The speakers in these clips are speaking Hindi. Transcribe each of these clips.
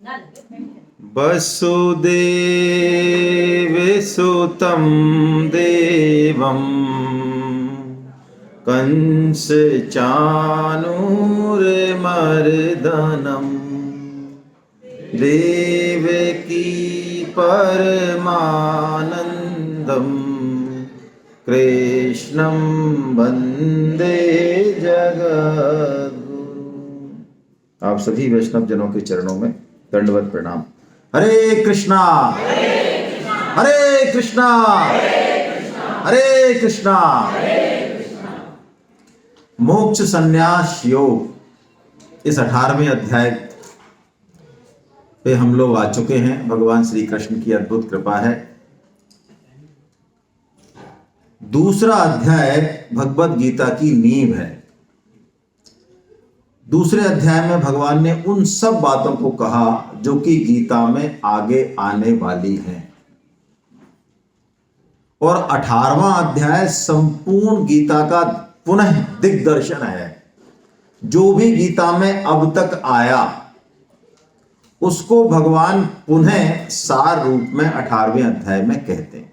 वसुदेवसुतं देवं कंसचाणूरमर्दनं देवकी परमानन्दं कृष्णं वन्दे जगद्गुरु। आप सभी वैष्णव जनों के चरणों में दंडवत प्रणाम। हरे कृष्णा हरे कृष्णा हरे कृष्णा। मोक्ष संन्यास योग इस 18वें अध्याय पे हम लोग आ चुके हैं। भगवान श्री कृष्ण की अद्भुत कृपा है। दूसरा अध्याय भगवत गीता की नींव है। दूसरे अध्याय में भगवान ने उन सब बातों को कहा जो कि गीता में आगे आने वाली हैं, और 18वां अध्याय संपूर्ण गीता का पुनः दिग्दर्शन है। जो भी गीता में अब तक आया उसको भगवान पुनः सार रूप में 18वें अध्याय में कहते हैं।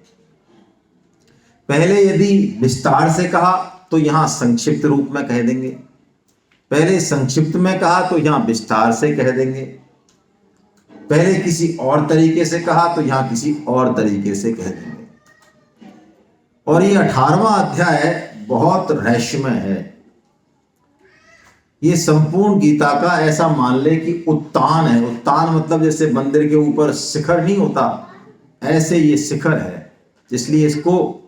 पहले यदि विस्तार से कहा तो यहां संक्षिप्त रूप में कह देंगे, पहले संक्षिप्त में कहा तो यहां विस्तार से कह देंगे, पहले किसी और तरीके से कहा तो यहां किसी और तरीके से कह देंगे। और ये 18वां अध्याय बहुत रहस्यमय है। ये संपूर्ण गीता का ऐसा मान ले कि उत्तान है। उत्तान मतलब जैसे मंदिर के ऊपर शिखर नहीं होता, ऐसे ये शिखर है, इसलिए इसको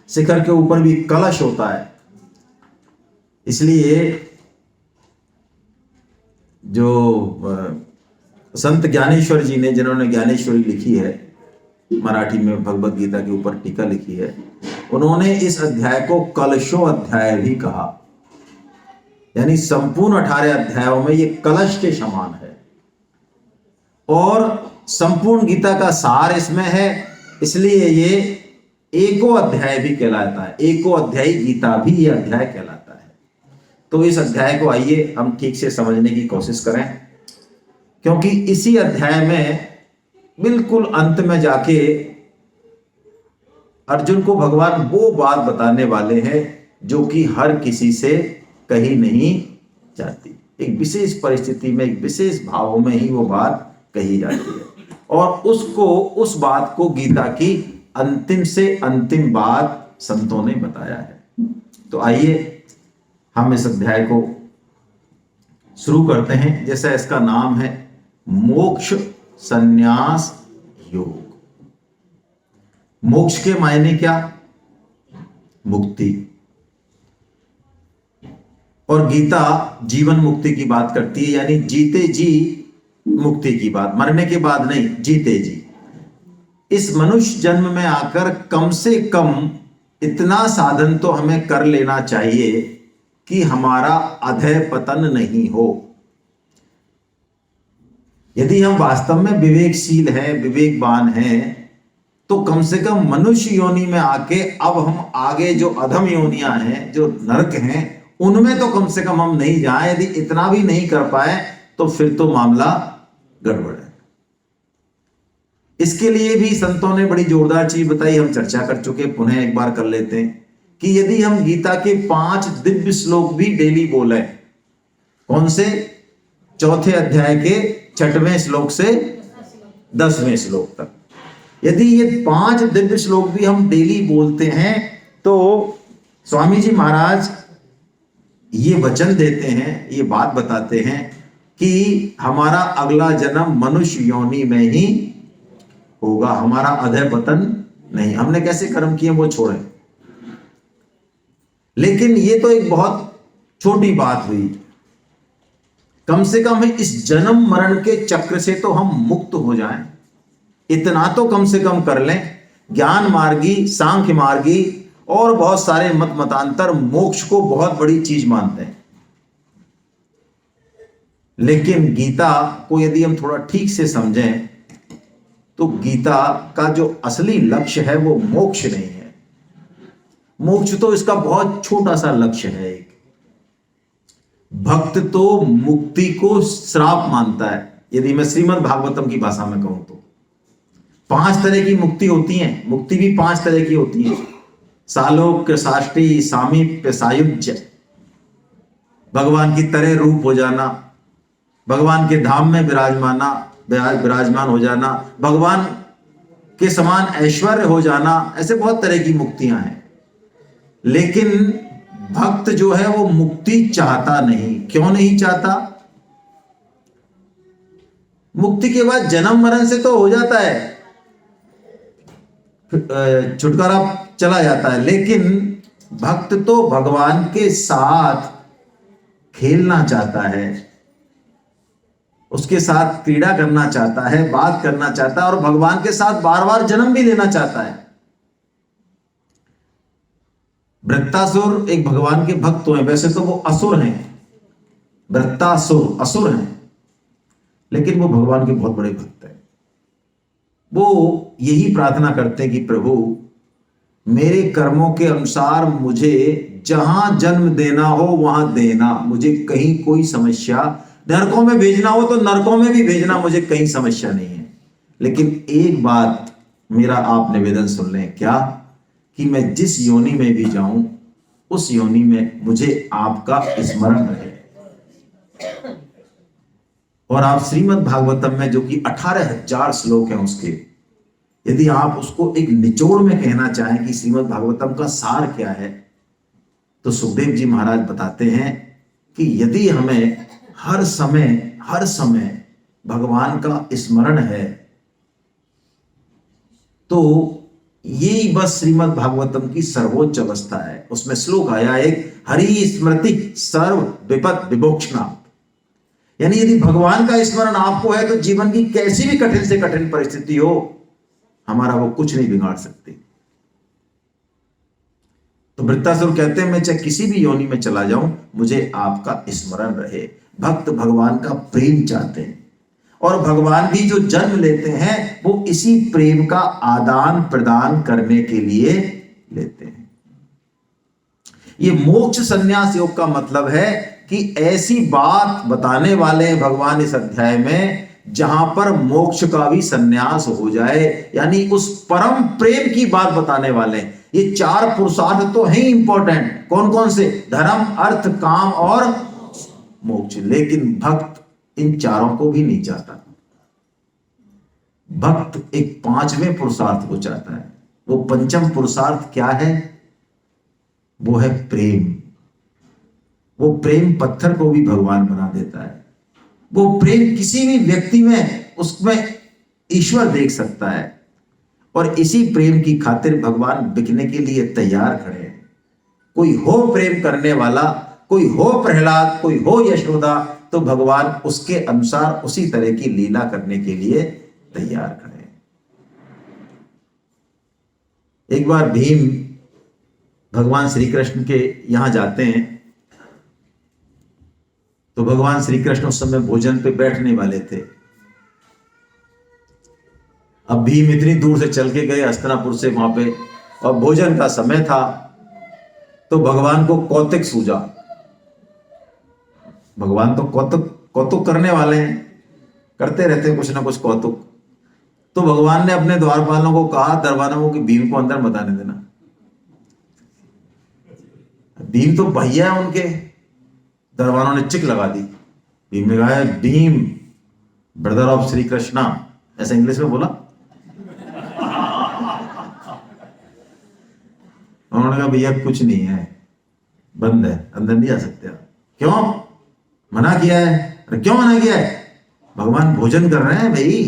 शिखर के ऊपर भी कलश होता है। इसलिए जो संत ज्ञानेश्वर जी ने, जिन्होंने ज्ञानेश्वरी लिखी है, मराठी में भगवत गीता के ऊपर टीका लिखी है, उन्होंने इस अध्याय को कलशो अध्याय भी कहा। यानी संपूर्ण 18 अध्यायों में ये कलश के समान है और संपूर्ण गीता का सार इसमें है। इसलिए ये एको अध्याय भी कहलाता है। एको अध्यायी गीता भी ये अध्याय कहलाता है। तो इस अध्याय को आइए हम ठीक से समझने की कोशिश करें, क्योंकि इसी अध्याय में बिल्कुल अंत में जाके अर्जुन को भगवान वो बात बताने वाले हैं जो कि हर किसी से कही नहीं जाती। एक विशेष परिस्थिति में, एक विशेष भाव में ही वो बात कही जाती है, और उस बात को गीता की अंतिम से अंतिम बात संतों ने बताया है। तो आइए हम इस अध्याय को शुरू करते हैं। जैसा इसका नाम है, मोक्ष संन्यास योग। मोक्ष के मायने क्या? मुक्ति। और गीता जीवन मुक्ति की बात करती है, यानी जीते जी मुक्ति की बात, मरने के बाद नहीं, जीते जी। इस मनुष्य जन्म में आकर कम से कम इतना साधन तो हमें कर लेना चाहिए कि हमारा अधः पतन नहीं हो। यदि हम वास्तव में विवेकशील हैं, विवेकवान हैं, तो कम से कम मनुष्य योनि में आके अब हम आगे जो अधम योनियां हैं, जो नरक हैं, उनमें तो कम से कम हम नहीं जाएं। यदि इतना भी नहीं कर पाए तो फिर तो मामला गड़बड़ है। इसके लिए भी संतों ने बड़ी जोरदार चीज बताई, हम चर्चा कर चुके, पुनः एक बार कर लेते हैं कि यदि हम गीता के 5 दिव्य श्लोक भी डेली बोले, कौन से? चौथे अध्याय के 6वें श्लोक से 10वें श्लोक तक, यदि ये 5 दिव्य श्लोक भी हम डेली बोलते हैं तो स्वामी जी महाराज ये वचन देते हैं, ये बात बताते हैं कि हमारा अगला जन्म मनुष्य योनि में ही होगा, हमारा अधः पतन नहीं। हमने कैसे कर्म किए वो छोड़ें, लेकिन ये तो एक बहुत छोटी बात हुई। कम से कम इस जन्म मरण के चक्र से तो हम मुक्त हो जाएं, इतना तो कम से कम कर लें। ज्ञान मार्गी, सांख्य मार्गी और बहुत सारे मत मतांतर मोक्ष को बहुत बड़ी चीज मानते हैं, लेकिन गीता को यदि हम थोड़ा ठीक से समझें तो गीता का जो असली लक्ष्य है वो मोक्ष नहीं है। मोक्ष तो इसका बहुत छोटा सा लक्ष्य है। भक्त तो मुक्ति को श्राप मानता है, यदि मैं श्रीमद् भागवतम की भाषा में कहूं तो 5 तरह की मुक्ति होती है। मुक्ति भी 5 तरह की होती है। सालोक्य, साष्टी, सामीप्य, सायुज्य। भगवान की तरह रूप हो जाना, भगवान के धाम में विराजमान हो जाना, भगवान के समान ऐश्वर्य हो जाना, ऐसे बहुत तरह की मुक्तियां हैं। लेकिन भक्त जो है वो मुक्ति चाहता नहीं। क्यों नहीं चाहता? मुक्ति के बाद जन्म मरण से तो हो जाता है, छुटकारा चला जाता है, लेकिन भक्त तो भगवान के साथ खेलना चाहता है, उसके साथ क्रीड़ा करना चाहता है, बात करना चाहता है और भगवान के साथ बार बार जन्म भी लेना चाहता है। वृत्तासुर एक भगवान के भक्त तो हैं, वैसे तो वो असुर हैं, वृत्तासुर असुर हैं, लेकिन वो भगवान के बहुत बड़े भक्त हैं। वो यही प्रार्थना करते हैं कि प्रभु मेरे कर्मों के अनुसार मुझे जहां जन्म देना हो वहां देना, मुझे कहीं कोई समस्या, नरकों में भेजना हो तो नरकों में भी भेजना, मुझे कहीं समस्या नहीं है। लेकिन एक बात मेरा आप निवेदन सुन लें, क्या? कि मैं जिस योनि में भी जाऊं उस योनि में मुझे आपका स्मरण रहे। और आप श्रीमद् भागवतम में जो कि 18,000 श्लोक हैं उसके, यदि आप उसको एक निचोड़ में कहना चाहें कि श्रीमद् भागवतम का सार क्या है, तो सुखदेव जी महाराज बताते हैं कि यदि हमें हर समय भगवान का स्मरण है तो यही बस श्रीमद् भागवतम की सर्वोच्च अवस्था है। उसमें श्लोक आया एक, हरि स्मृति सर्व विपद विमोक्षणा। यानी यदि भगवान का स्मरण आपको है तो जीवन की कैसी भी कठिन से कठिन परिस्थिति हो, हमारा वो कुछ नहीं बिगाड़ सकती। तो वृत्तासुर कहते हैं मैं चाहे किसी भी योनि में चला जाऊं, मुझे आपका स्मरण रहे। भक्त भगवान का प्रेम चाहते हैं और भगवान भी जो जन्म लेते हैं वो इसी प्रेम का आदान प्रदान करने के लिए लेते हैं। ये मोक्ष संन्यास योग का मतलब है कि ऐसी बात बताने वाले हैं भगवान इस अध्याय में जहां पर मोक्ष का भी संन्यास हो जाए, यानी उस परम प्रेम की बात बताने वाले हैं। ये 4 पुरुषार्थ तो हैं इंपॉर्टेंट, कौन कौन से? धर्म, अर्थ, काम और मोक्ष। लेकिन भक्त इन चारों को भी नहीं चाहता। भक्त एक 5वें पुरुषार्थ को चाहता है। वो 5वां पुरुषार्थ क्या है? वो है प्रेम। वो प्रेम पत्थर को भी भगवान बना देता है। वो प्रेम किसी भी व्यक्ति में, उसमें ईश्वर देख सकता है। और इसी प्रेम की खातिर भगवान बिकने के लिए तैयार खड़े हैं। कोई हो प्रेम करने वाला, कोई हो प्रहलाद, कोई हो यशोदा, तो भगवान उसके अनुसार उसी तरह की लीला करने के लिए तैयार खड़े हैं। एक बार भीम भगवान श्री कृष्ण के यहां जाते हैं तो भगवान श्री कृष्ण उस समय भोजन पे बैठने वाले थे। अब भीम इतनी दूर से चल के गए हस्तिनापुर से वहां पे, और भोजन का समय था, तो भगवान को कौतुक सूझा। भगवान तो कौतुक करने वाले हैं, करते रहते हैं कुछ ना कुछ कौतुक। तो भगवान ने अपने द्वारपालों को कहा, दरबारों को, कि भीम को अंदर मत आने देना। भीम तो भैया है उनके। दरबारों ने चिक लगा दी। भीम ने कहा, भीम ब्रदर ऑफ श्री कृष्णा, ऐसा इंग्लिश में बोला। उन्होंने कहा भैया कुछ नहीं है, बंद है, अंदर नहीं जा सकते आप। क्यों? मना किया है। अरे क्यों मना किया है? भगवान भोजन कर रहे हैं भाई।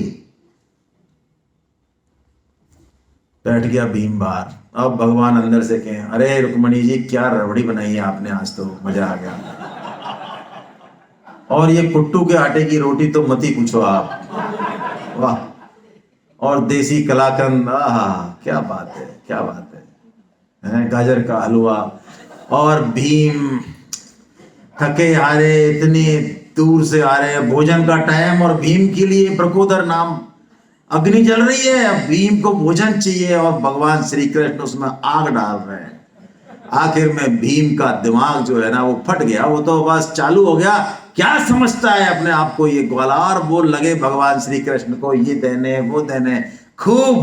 बैठ गया भीम बाहर। अब भगवान अंदर से कहें, अरे रुक्मणी जी क्या रबड़ी बनाई है आपने, आज तो मजा आ गया। और ये कुट्टू के आटे की रोटी तो मत ही पूछो आप, वाह। और देसी कलाकंद, क्या बात है, क्या बात है, गाजर का हलवा। और भीम थके हारे इतनी दूर से आ रहे हैं, भोजन का टाइम, और भीम के लिए प्रकोदर नाम अग्नि जल रही है। अब भीम को भोजन चाहिए और भगवान श्री कृष्ण उसमें आग डाल रहे हैं। आखिर में भीम का दिमाग जो है ना वो फट गया। वो तो बस चालू हो गया क्या समझता है अपने आप को ये ग्वालार बोल लगे भगवान श्री कृष्ण को, ये देने वो देने। खूब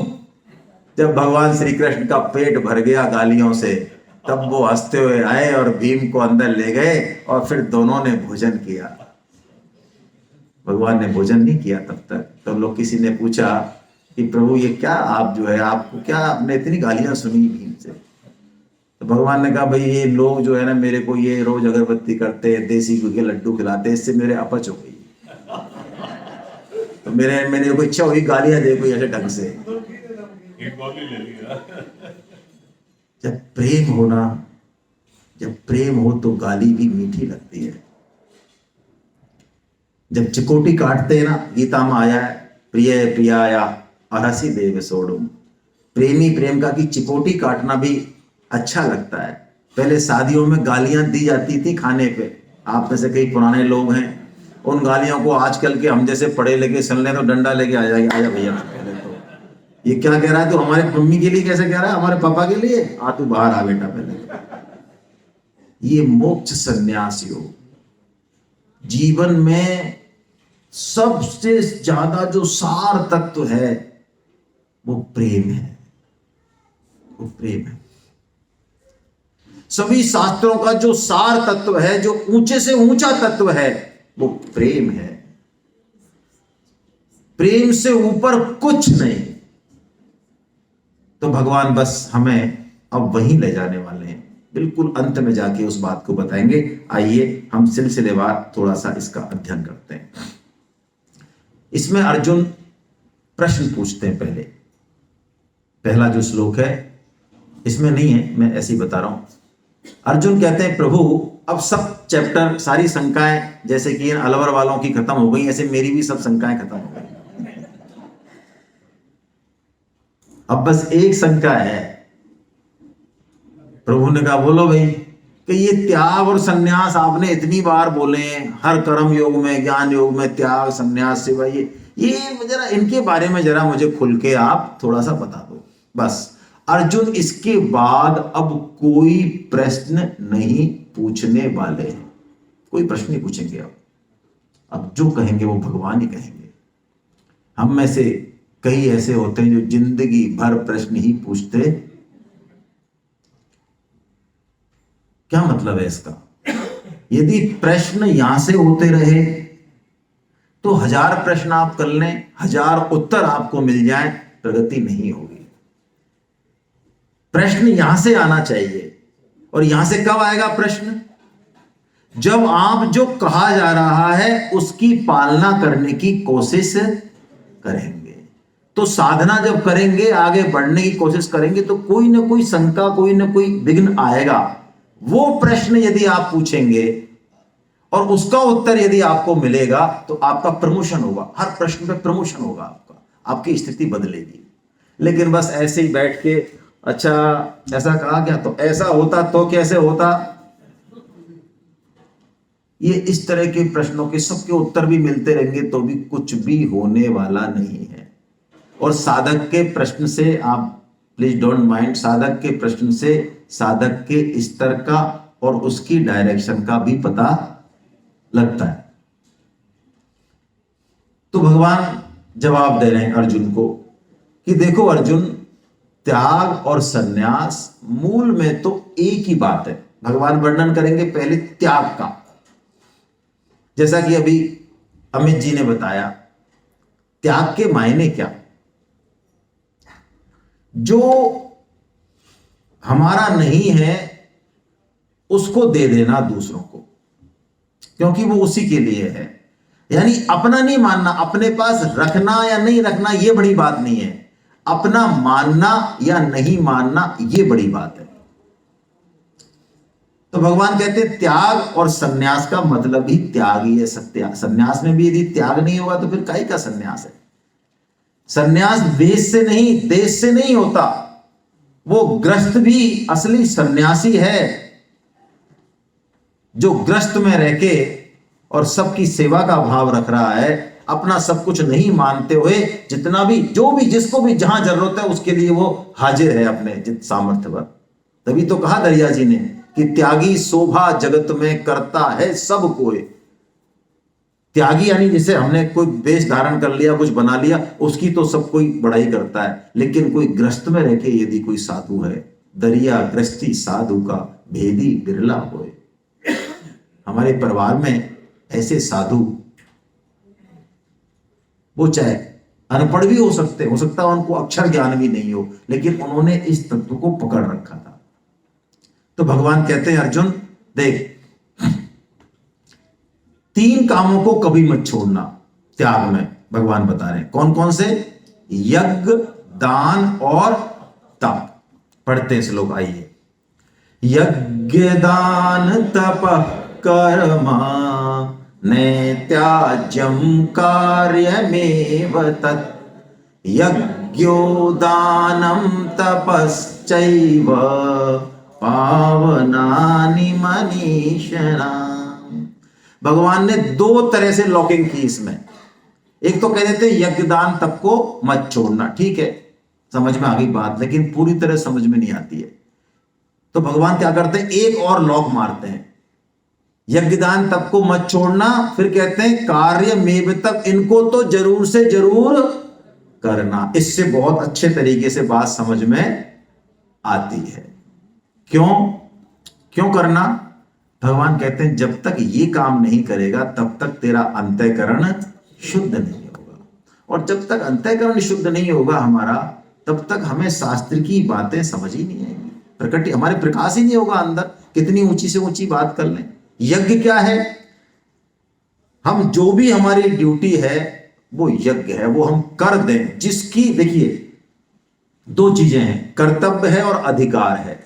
जब भगवान श्री कृष्ण का पेट भर गया गालियों से, तब वो हंसते हुए आए और भीम को अंदर ले गए और फिर दोनों ने भोजन किया। भगवान ने भोजन नहीं किया तब तक। तो लोग, किसी ने पूछा कि प्रभु ये क्या, आप जो है आपको क्या, आपने इतनी गालियां सुनी भीम से? तो भगवान ने कहा भाई ये लोग जो है ना मेरे को ये रोज अगरबत्ती करते, देसी घी के लड्डू खिलाते, इससे मेरे अपच हो गई। तो मैंने कोई इच्छा हुई गालियां दे कोई ऐसे ढंग से। जब प्रेम होना, जब प्रेम हो तो गाली भी मीठी लगती है। जब चिकोटी काटते हैं ना, गीता में आया है, प्रिय प्रियाया अरसी देव सोडुम। प्रेमी प्रेम का कि चिकोटी काटना भी अच्छा लगता है। पहले शादियों में गालियां दी जाती थी खाने पे। आप में से कई पुराने लोग हैं, उन गालियों को आजकल के हम जैसे पढ़े लिखे सुन ले तो डंडा लेके आ जाएगा, आजा भैया। पहले तो ये क्या कह रहा है, तो हमारे मम्मी के लिए कैसे कह रहा है, हमारे पापा के लिए, आ तू बाहर आ बेटा पहले। ये मोक्ष संन्यास योग, जीवन में सबसे ज्यादा जो सार तत्व है वो प्रेम है, वो प्रेम है। सभी शास्त्रों का जो सार तत्व है, जो ऊंचे से ऊंचा तत्व है, वो प्रेम है। प्रेम से ऊपर कुछ नहीं। तो भगवान बस हमें अब वहीं ले जाने वाले हैं, बिल्कुल अंत में जाके उस बात को बताएंगे। आइए हम सिलसिलेवार थोड़ा सा इसका अध्ययन करते हैं। इसमें अर्जुन प्रश्न पूछते हैं। पहला जो श्लोक है इसमें नहीं है, मैं ऐसे ही बता रहा हूं। अर्जुन कहते हैं प्रभु अब सब चैप्टर, सारी शंकाएं जैसे कि अलवर वालों की खत्म हो गई, ऐसे मेरी भी सब शंकाएं खत्म हो गई। अब बस एक शंका है। प्रभु ने कहा बोलो भाई, कि ये त्याग और सन्यास आपने इतनी बार बोले, हर कर्म योग में, ज्ञान योग में त्याग सन्यास सेवा, ये जरा इनके बारे में जरा मुझे खुल के आप थोड़ा सा बता दो। बस अर्जुन इसके बाद अब कोई प्रश्न नहीं पूछने वाले हैं, कोई प्रश्न नहीं पूछेंगे। अब जो कहेंगे वो भगवान ही कहेंगे। हम में से कई ऐसे होते हैं जो जिंदगी भर प्रश्न ही पूछते। क्या मतलब है इसका? यदि प्रश्न यहां से होते रहे तो 1000 प्रश्न आप कर लें, 1000 उत्तर आपको मिल जाएं, प्रगति नहीं होगी। प्रश्न यहां से आना चाहिए। और यहां से कब आएगा प्रश्न? जब आप जो कहा जा रहा है उसकी पालना करने की कोशिश करेंगे। तो साधना जब करेंगे, आगे बढ़ने की कोशिश करेंगे, तो कोई ना कोई शंका, कोई ना कोई विघ्न आएगा। वो प्रश्न यदि आप पूछेंगे और उसका उत्तर यदि आपको मिलेगा तो आपका प्रमोशन होगा। हर प्रश्न पे प्रमोशन होगा आपका, आपकी स्थिति बदलेगी। लेकिन बस ऐसे ही बैठ के अच्छा ऐसा कहा क्या, तो ऐसा होता तो कैसे होता, ये इस तरह के प्रश्नों के सबके उत्तर भी मिलते रहेंगे तो भी कुछ भी होने वाला नहीं है। और साधक के प्रश्न से, आप प्लीज डोंट माइंड, साधक के प्रश्न से साधक के स्तर का और उसकी डायरेक्शन का भी पता लगता है। तो भगवान जवाब दे रहे हैं अर्जुन को कि देखो अर्जुन, त्याग और सन्यास मूल में तो एक ही बात है। भगवान वर्णन करेंगे पहले त्याग का, जैसा कि अभी अमित जी ने बताया। त्याग के मायने क्या? जो हमारा नहीं है उसको दे देना दूसरों को, क्योंकि वो उसी के लिए है। यानी अपना नहीं मानना, अपने पास रखना या नहीं रखना ये बड़ी बात नहीं है, अपना मानना या नहीं मानना ये बड़ी बात है। तो भगवान कहते हैं त्याग और सन्यास का मतलब ही त्याग ही है। सन्यास में भी यदि त्याग नहीं होगा तो फिर काहे का सन्यास है? सन्यास वेश से नहीं, देश से नहीं होता। वो ग्रस्त भी असली सन्यासी है, जो ग्रस्त में रह के और सबकी सेवा का भाव रख रहा है, अपना सब कुछ नहीं मानते हुए, जितना भी, जो भी, जिसको भी जहां जरूरत है उसके लिए वो हाजिर है अपने जित सामर्थ्य पर। तभी तो कहा दरिया जी ने कि त्यागी शोभा जगत में करता है सब कोई। त्यागी यानी जैसे हमने कोई वेश धारण कर लिया, कुछ बना लिया, उसकी तो सब कोई बड़ाई करता है, लेकिन कोई ग्रस्त में रह के यदि कोई साधु है, दरिया ग्रस्ती साधु का भेदी बिरला होए। हमारे परिवार में ऐसे साधु, वो चाहे अनपढ़ भी हो सकता है उनको अक्षर ज्ञान भी नहीं हो, लेकिन उन्होंने इस तत्व को पकड़ रखा था। तो भगवान कहते हैं अर्जुन देख, 3 कामों को कभी मत छोड़ना त्याग में। भगवान बता रहे हैं कौन कौन से? यज्ञ, दान और तप। पढ़ते हैं श्लोक, आइए। यज्ञ दान तपः कर्म नैत्याज्यं कार्यमेव तत्, यज्ञो दानं तपश्चैव पावनानि मनीषिणाम्। भगवान ने 2 तरह से लॉकिंग की इसमें। एक तो कह देते यज्ञ दान तप को मत छोड़ना, ठीक है, समझ में आ गई बात, लेकिन पूरी तरह समझ में नहीं आती है। तो भगवान क्या करते हैं, एक और लॉक मारते हैं, यज्ञ दान तप को मत छोड़ना, फिर कहते हैं कार्य में तप, इनको तो जरूर से जरूर करना। इससे बहुत अच्छे तरीके से बात समझ में आती है। क्यों करना? भगवान कहते हैं जब तक ये काम नहीं करेगा तब तक तेरा अंतःकरण शुद्ध नहीं होगा, और जब तक अंतःकरण शुद्ध नहीं होगा हमारा, तब तक हमें शास्त्र की बातें समझ ही नहीं आएंगी, प्रकट हमारे प्रकाश ही नहीं होगा अंदर, कितनी ऊंची से ऊंची बात कर लें। यज्ञ क्या है? हम जो भी हमारी ड्यूटी है वो यज्ञ है, वो हम कर दें, जिसकी देखिए 2 चीजें हैं, कर्तव्य है और अधिकार है।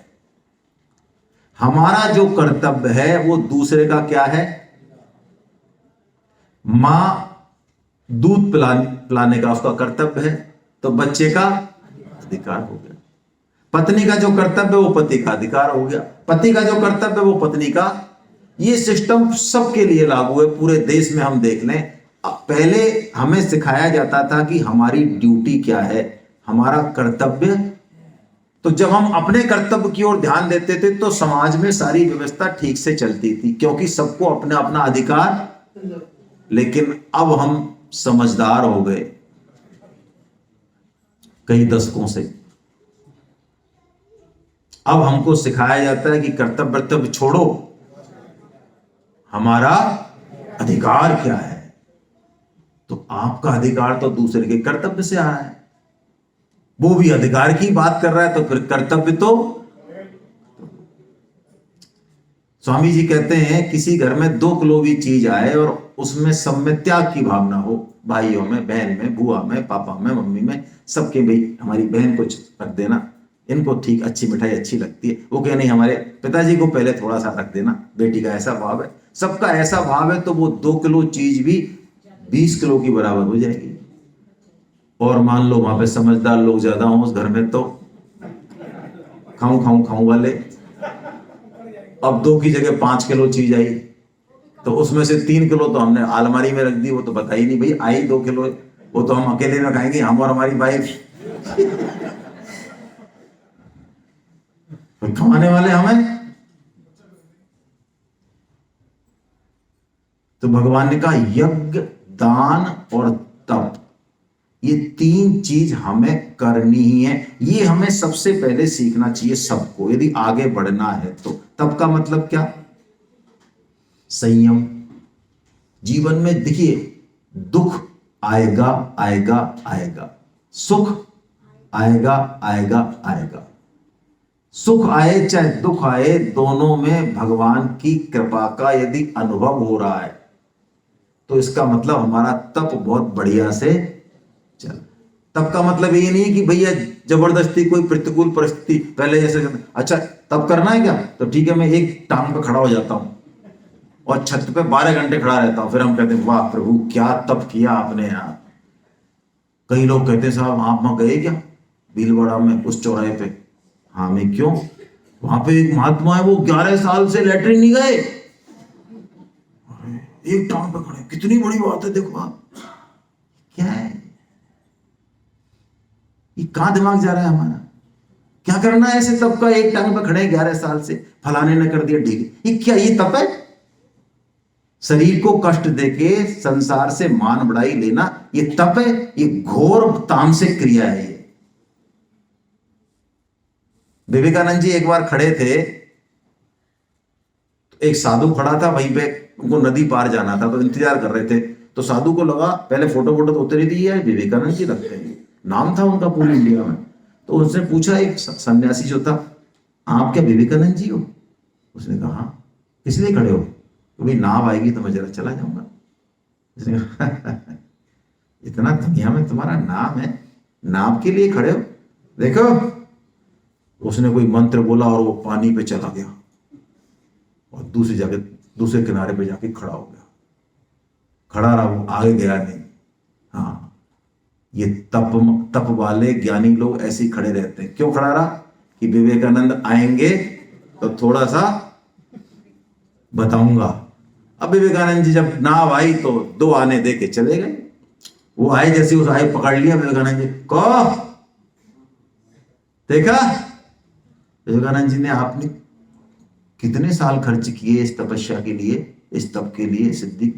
हमारा जो कर्तव्य है वो दूसरे का क्या है? मां दूध पिलाने का उसका कर्तव्य है, तो बच्चे का अधिकार हो गया। पत्नी का जो कर्तव्य है वो पति का अधिकार हो गया, पति का जो कर्तव्य है वो पत्नी का। ये सिस्टम सबके लिए लागू है, पूरे देश में हम देख लें। पहले हमें सिखाया जाता था कि हमारी ड्यूटी क्या है, हमारा कर्तव्य। तो जब हम अपने कर्तव्य की ओर ध्यान देते थे तो समाज में सारी व्यवस्था ठीक से चलती थी, क्योंकि सबको अपना अपना अधिकार। लेकिन अब हम समझदार हो गए कई दशकों से, अब हमको सिखाया जाता है कि कर्तव्य छोड़ो, हमारा अधिकार क्या है। तो आपका अधिकार तो दूसरे के कर्तव्य से आ रहा है, वो भी अधिकार की बात कर रहा है, तो फिर कर्तव्य तो। स्वामी जी कहते हैं किसी घर में 2 किलो भी चीज आए और उसमें सब में त्याग की भावना हो, भाइयों में, बहन में, बुआ में, पापा में, मम्मी में, सबके, भाई हमारी बहन को रख देना, इनको ठीक अच्छी मिठाई अच्छी लगती है, वो कहे नहीं हमारे पिताजी को पहले थोड़ा सा रख देना, बेटी का ऐसा भाव है, सबका ऐसा भाव है, तो वो 2 किलो चीज भी 20 किलो की बराबर हो जाएगी। और मान लो वहां पे समझदार लोग ज्यादा हों उस घर में, तो खाऊं वाले, अब 2 की जगह 5 किलो चीज आई, तो उसमें से 3 किलो तो हमने अलमारी में रख दी, वो तो पता ही नहीं भाई आई 2 किलो, वो तो हम अकेले में खाएंगे, हम और हमारी वाइफ। कमाने वाले हमें। तो भगवान ने कहा यज्ञ, दान और तप, ये 3 चीज हमें करनी ही है। ये हमें सबसे पहले सीखना चाहिए सबको, यदि आगे बढ़ना है तो। तप का मतलब क्या? संयम। जीवन में देखिए, दुख आएगा आएगा आएगा, सुख आएगा आएगा आएगा। सुख आए चाहे दुख आए, दोनों में भगवान की कृपा का यदि अनुभव हो रहा है तो इसका मतलब हमारा तप बहुत बढ़िया से चल। तप का मतलब ये नहीं है कि भैया जबरदस्ती कोई प्रतिकूल परिस्थिति, पहले जैसे अच्छा तप करना है क्या, तो ठीक है मैं एक टांग पे खड़ा हो जाता हूं और छत पे 12 घंटे खड़ा रहता हूं, फिर हम कहते हैं वाह प्रभु क्या तप किया आपने यार। कई लोग कहते हैं साहब आप वहां गए क्या भीलवाड़ा में उस चौराहे पे? हाँ मैं क्यों? वहां पे एक महात्मा है, वो 11 साल से लेटरिन नहीं गए, एक टांग पे खड़े, कितनी बड़ी बात है। देखो आप क्या है, ये कहां दिमाग जा रहा है हमारा? क्या करना है ऐसे तप का? एक टांग पे खड़े 11 साल से, फलाने ने कर दिया ठीक है, ये क्या, ये तप है? शरीर को कष्ट देके संसार से मान बढ़ाई लेना, ये तप है, ये घोर तामसिक क्रिया है। ये विवेकानंद जी एक बार खड़े थे, एक साधु खड़ा था वहीं पे, उनको नदी पार जाना था तो इंतजार कर रहे थे। तो साधु को लगा पहले फोटो तो उतरी दी है, विवेकानंद जी लगते हैं, नाम था उनका पूरी इंडिया में। तो उसने पूछा, एक सन्यासी जो था, आप क्या विवेकानंद जी हो? उसने कहा हाँ। किस लिए खड़े हो? क्योंकि नाव आएगी तो मैं जरा चला जाऊंगा। उसने कहा इतना दुनिया में तुम्हारा नाम है, नाव के लिए खड़े हो? देखो, उसने कोई मंत्र बोला और वो पानी पे चला गया और दूसरे किनारे पे जाके खड़ा हो गया। खड़ा रहा, वो आगे गया नहीं। हाँ, ये तप वाले ज्ञानी लोग ऐसे ही खड़े रहते हैं। क्यों खड़ा रहा? कि विवेकानंद आएंगे तो थोड़ा सा बताऊंगा। अब विवेकानंद जी जब नाव आई तो 2 आने दे के चले गए। वो आए, जैसे उस आए पकड़ लिया विवेकानंद जी को, देखा विवेकानंद जी ने, आपने कितने साल खर्च किए इस तपस्या के लिए, इस तप के लिए सिद्धि?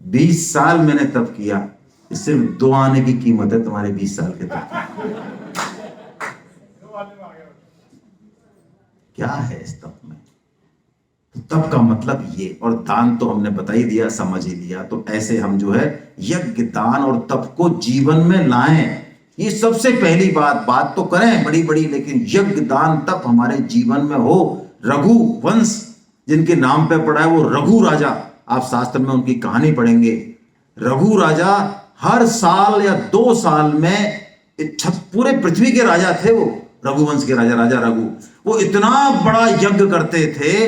20 साल मैंने तप किया, सिर्फ 2 आने की कीमत है तुम्हारे 20 साल के तप की। क्या है इस तप में? तो तप का मतलब ये, और दान तो हमने बता ही दिया, समझ ही लिया। तो ऐसे हम जो है यज्ञ, दान और तप को जीवन में लाएं। ये सबसे पहली बात तो करें बड़ी बड़ी, लेकिन यज्ञ, दान, तप हमारे जीवन में हो। रघु वंश जिनके नाम पे पड़ा है, वो रघु राजा, आप शास्त्र में उनकी कहानी पढ़ेंगे। रघु राजा हर साल या 2 साल में पूरे पृथ्वी के राजा थे वो, रघुवंश के राजा रघु। वो इतना बड़ा यज्ञ करते थे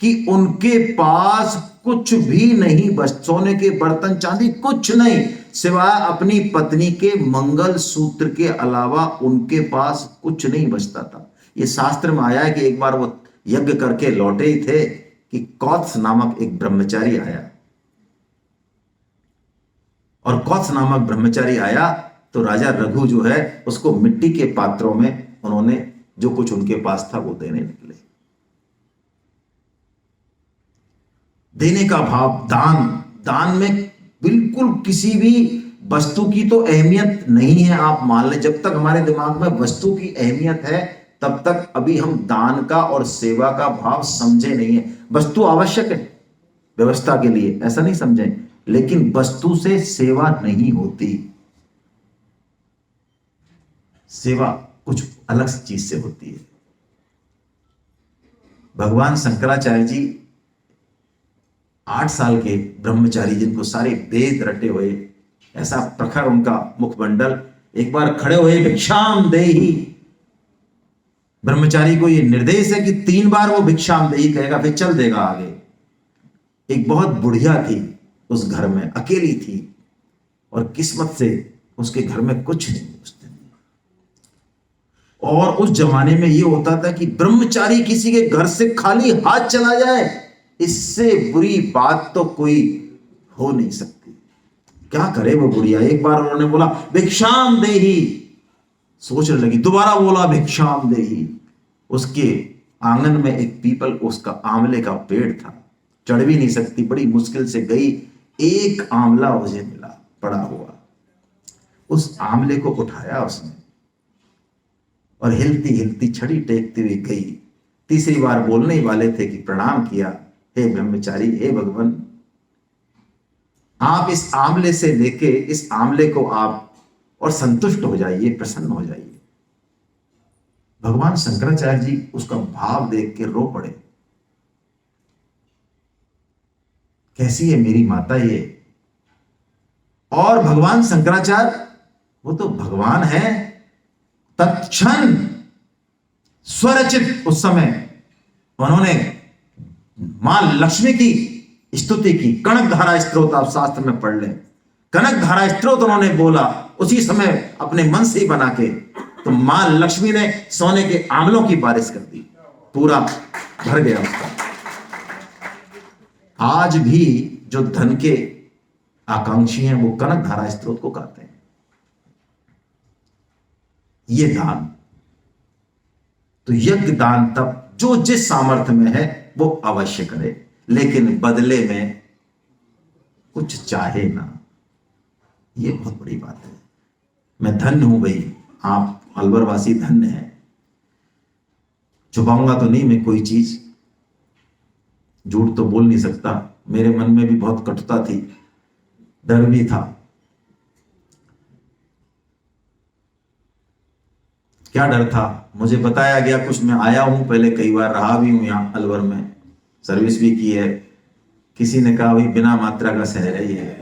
कि उनके पास कुछ भी नहीं बच, सोने के बर्तन, चांदी कुछ नहीं, सिवाय अपनी पत्नी के मंगल सूत्र के अलावा उनके पास कुछ नहीं बचता था। ये शास्त्र में आया है कि एक बार वो यज्ञ करके लौटे ही थे कि कौत्स नामक एक ब्रह्मचारी आया, और कौत्स नामक ब्रह्मचारी आया तो राजा रघु जो है उसको मिट्टी के पात्रों में उन्होंने जो कुछ उनके पास था वो देने निकले। देने का भाव, दान में बिल्कुल किसी भी वस्तु की तो अहमियत नहीं है। आप मान लें, जब तक हमारे दिमाग में वस्तु की अहमियत है तब तक अभी हम दान का और सेवा का भाव समझे नहीं है। वस्तु आवश्यक है व्यवस्था के लिए, ऐसा नहीं समझें, लेकिन वस्तु से सेवा नहीं होती। सेवा कुछ अलग चीज से होती है। भगवान शंकराचार्य जी 8 साल के ब्रह्मचारी, जिनको सारे वेद रटे हुए, ऐसा प्रखर उनका मुखमंडल, एक बार खड़े हुए, भिक्षाम देहि। ब्रह्मचारी को यह निर्देश है कि 3 बार वो भिक्षाम देहि कहेगा, फिर चल देगा आगे। एक बहुत बुढ़िया थी उस घर में, अकेली थी, और किस्मत से उसके घर में कुछ नहीं उस दिन। और उस जमाने में यह होता था कि ब्रह्मचारी किसी के घर से खाली हाथ चला जाए, इससे बुरी बात तो कोई हो नहीं सकती। क्या करे वो बुढ़िया? एक बार उन्होंने बोला भिक्षाम देहि, सोचने लगी, दोबारा बोला भिक्षाम देहि। उसके आंगन में एक पीपल, उसका आंवले का पेड़ था, चढ़ भी नहीं सकती, बड़ी मुश्किल से गई, एक आंवला मुझे मिला पड़ा हुआ। उस आंवले को उठाया उसने और हिलती हिलती छड़ी टेकती हुई गई। तीसरी बार बोलने ही वाले थे कि प्रणाम किया, हे ब्रह्मचारी, हे भगवान, आप इस आंवले से लेके इस आंवले को आप और संतुष्ट हो जाइए, प्रसन्न हो जाइए। भगवान शंकराचार्य जी उसका भाव देख के रो पड़े। कैसी है मेरी माता ये? और भगवान शंकराचार्य वो तो भगवान है, तत्क्षण स्वरचित उस समय उन्होंने मां लक्ष्मी की स्तुति की। कनक धारा स्त्रोत आप शास्त्र में पढ़ लें, कनक धारा स्त्रोत उन्होंने बोला उसी समय अपने मन से ही बना के, तो मां लक्ष्मी ने सोने के आंवलों की बारिश कर दी, पूरा भर गया उसका। आज भी जो धन के आकांक्षी हैं वो कनक धारा स्त्रोत को कहते हैं। ये दान, तो यज्ञ दान तब जो जिस सामर्थ्य में है वो अवश्य करे, लेकिन बदले में कुछ चाहे ना, ये बहुत बड़ी बात है। मैं धन्य हूं भाई, आप अलवर वासी धन्य हैं। छुपाऊंगा तो नहीं मैं कोई चीज, झूठ तो बोल नहीं सकता। मेरे मन में भी बहुत कटुता थी, डर भी था। क्या डर था? मुझे बताया गया कुछ, मैं आया हूं पहले, कई बार रहा भी हूं यहां अलवर में, सर्विस भी की है। किसी ने कहा भाई बिना मात्रा का शहर है ये,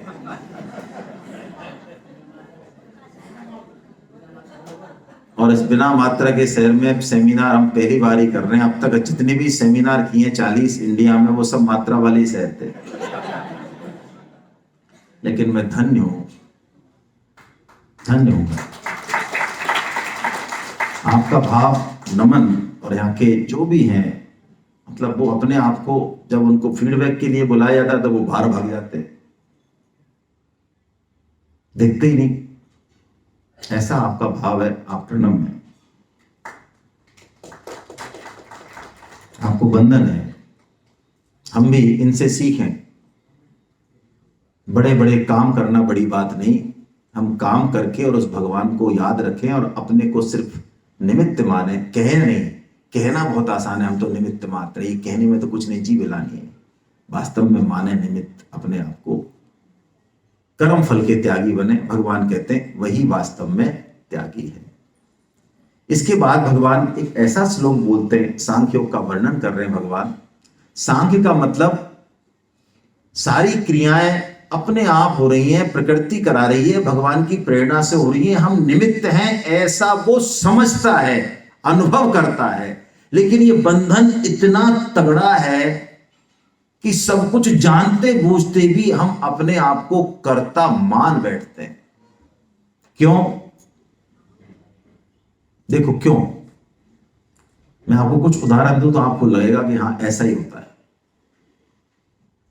और इस बिना मात्रा के शहर में सेमिनार हम पहली बार ही कर रहे हैं। अब तक जितने भी सेमिनार किए 40 इंडिया में, वो सब मात्रा वाले ही शहर थे। लेकिन मैं धन्य हूं, धन्य हूं। आपका भाव, नमन, और यहाँ के जो भी हैं, मतलब वो अपने आप को जब उनको फीडबैक के लिए बुलाया जाता है तो वो बाहर भाग जाते, देखते ही नहीं। ऐसा आपका भाव है, आप प्रणम है, आपको बंधन है। हम भी इनसे सीखें। बड़े बड़े काम करना बड़ी बात नहीं, हम काम करके और उस भगवान को याद रखें और अपने को सिर्फ निमित्त माने, कहे नहीं। कहना बहुत आसान है, हम तो निमित्त मात्र, ये कहने में तो कुछ नहीं, जी बिलानी है। वास्तव में माने निमित्त, अपने आप को कर्म फल के त्यागी बने। भगवान कहते हैं वही वास्तव में त्यागी है। इसके बाद भगवान एक ऐसा श्लोक बोलते हैं, सांख्य योग का वर्णन कर रहे हैं भगवान। सांख्य का मतलब सारी क्रियाएं अपने आप हो रही हैं, प्रकृति करा रही है, भगवान की प्रेरणा से हो रही है, हम निमित्त हैं, ऐसा वो समझता है, अनुभव करता है। लेकिन ये बंधन इतना तगड़ा है कि सब कुछ जानते बूझते भी हम अपने आप को कर्ता मान बैठते हैं। क्यों? देखो क्यों, मैं आपको कुछ उदाहरण दूं तो आपको लगेगा कि हां ऐसा ही होता है।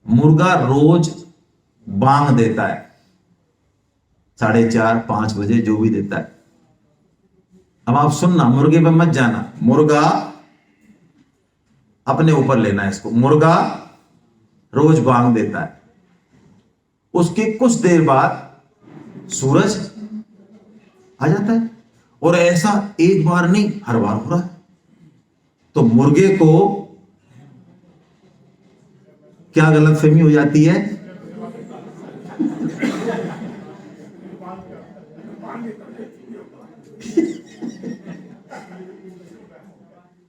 मुर्गा रोज बांग देता है, 4:30 5 बजे, जो भी देता है। अब आप सुनना, मुर्गे पे मत जाना, मुर्गा अपने ऊपर लेना है इसको। मुर्गा रोज बांग देता है, उसके कुछ देर बाद सूरज आ जाता है, और ऐसा एक बार नहीं, हर बार हो रहा है। तो मुर्गे को क्या गलतफहमी हो जाती है?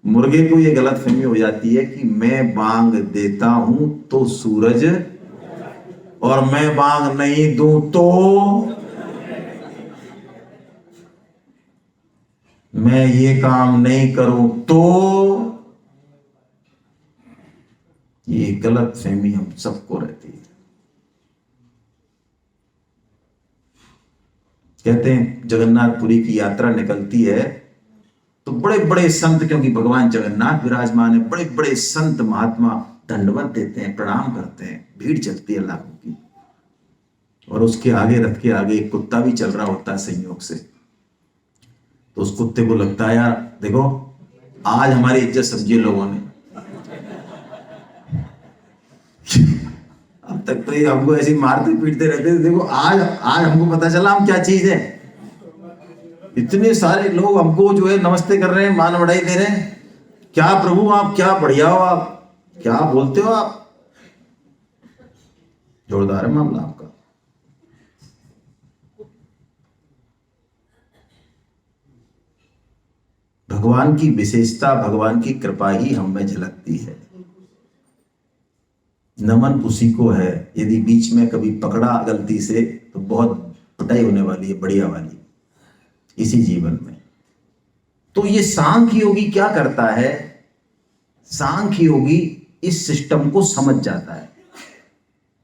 मुर्गे को यह गलतफहमी हो जाती है कि मैं बांग देता हूं तो सूरज, और मैं बांग नहीं दूं तो, मैं ये काम नहीं करूं तो। ये गलतफहमी हम सबको रहती है। कहते हैं जगन्नाथपुरी की यात्रा निकलती है तो बड़े बड़े संत, क्योंकि भगवान जगन्नाथ विराजमान है, बड़े बड़े संत महात्मा दंडवत देते हैं, प्रणाम करते हैं, भीड़ चलती है लाखों की। और उसके आगे, रथ के आगे एक कुत्ता भी चल रहा होता है संयोग से। तो उस कुत्ते को लगता है यार देखो आज हमारी इज्जत समझी लोगों ने। अब तक तो ये हमको ऐसे मारते पीटते रहते थे, देखो आज हमको पता चला हम क्या चीज है। इतने सारे लोग हमको जो है नमस्ते कर रहे हैं, मान बढ़ाई दे रहे हैं। क्या प्रभु आप, क्या बढ़िया हो आप, क्या बोलते हो आप। जोरदार है मामला आपका। भगवान की विशेषता, भगवान की कृपा ही हम में झलकती है। नमन उसी को है। यदि बीच में कभी पकड़ा गलती से तो बहुत पिटाई होने वाली है, बढ़िया वाली, इसी जीवन में। तो ये सांख्य योगी क्या करता है? सांख्य योगी इस सिस्टम को समझ जाता है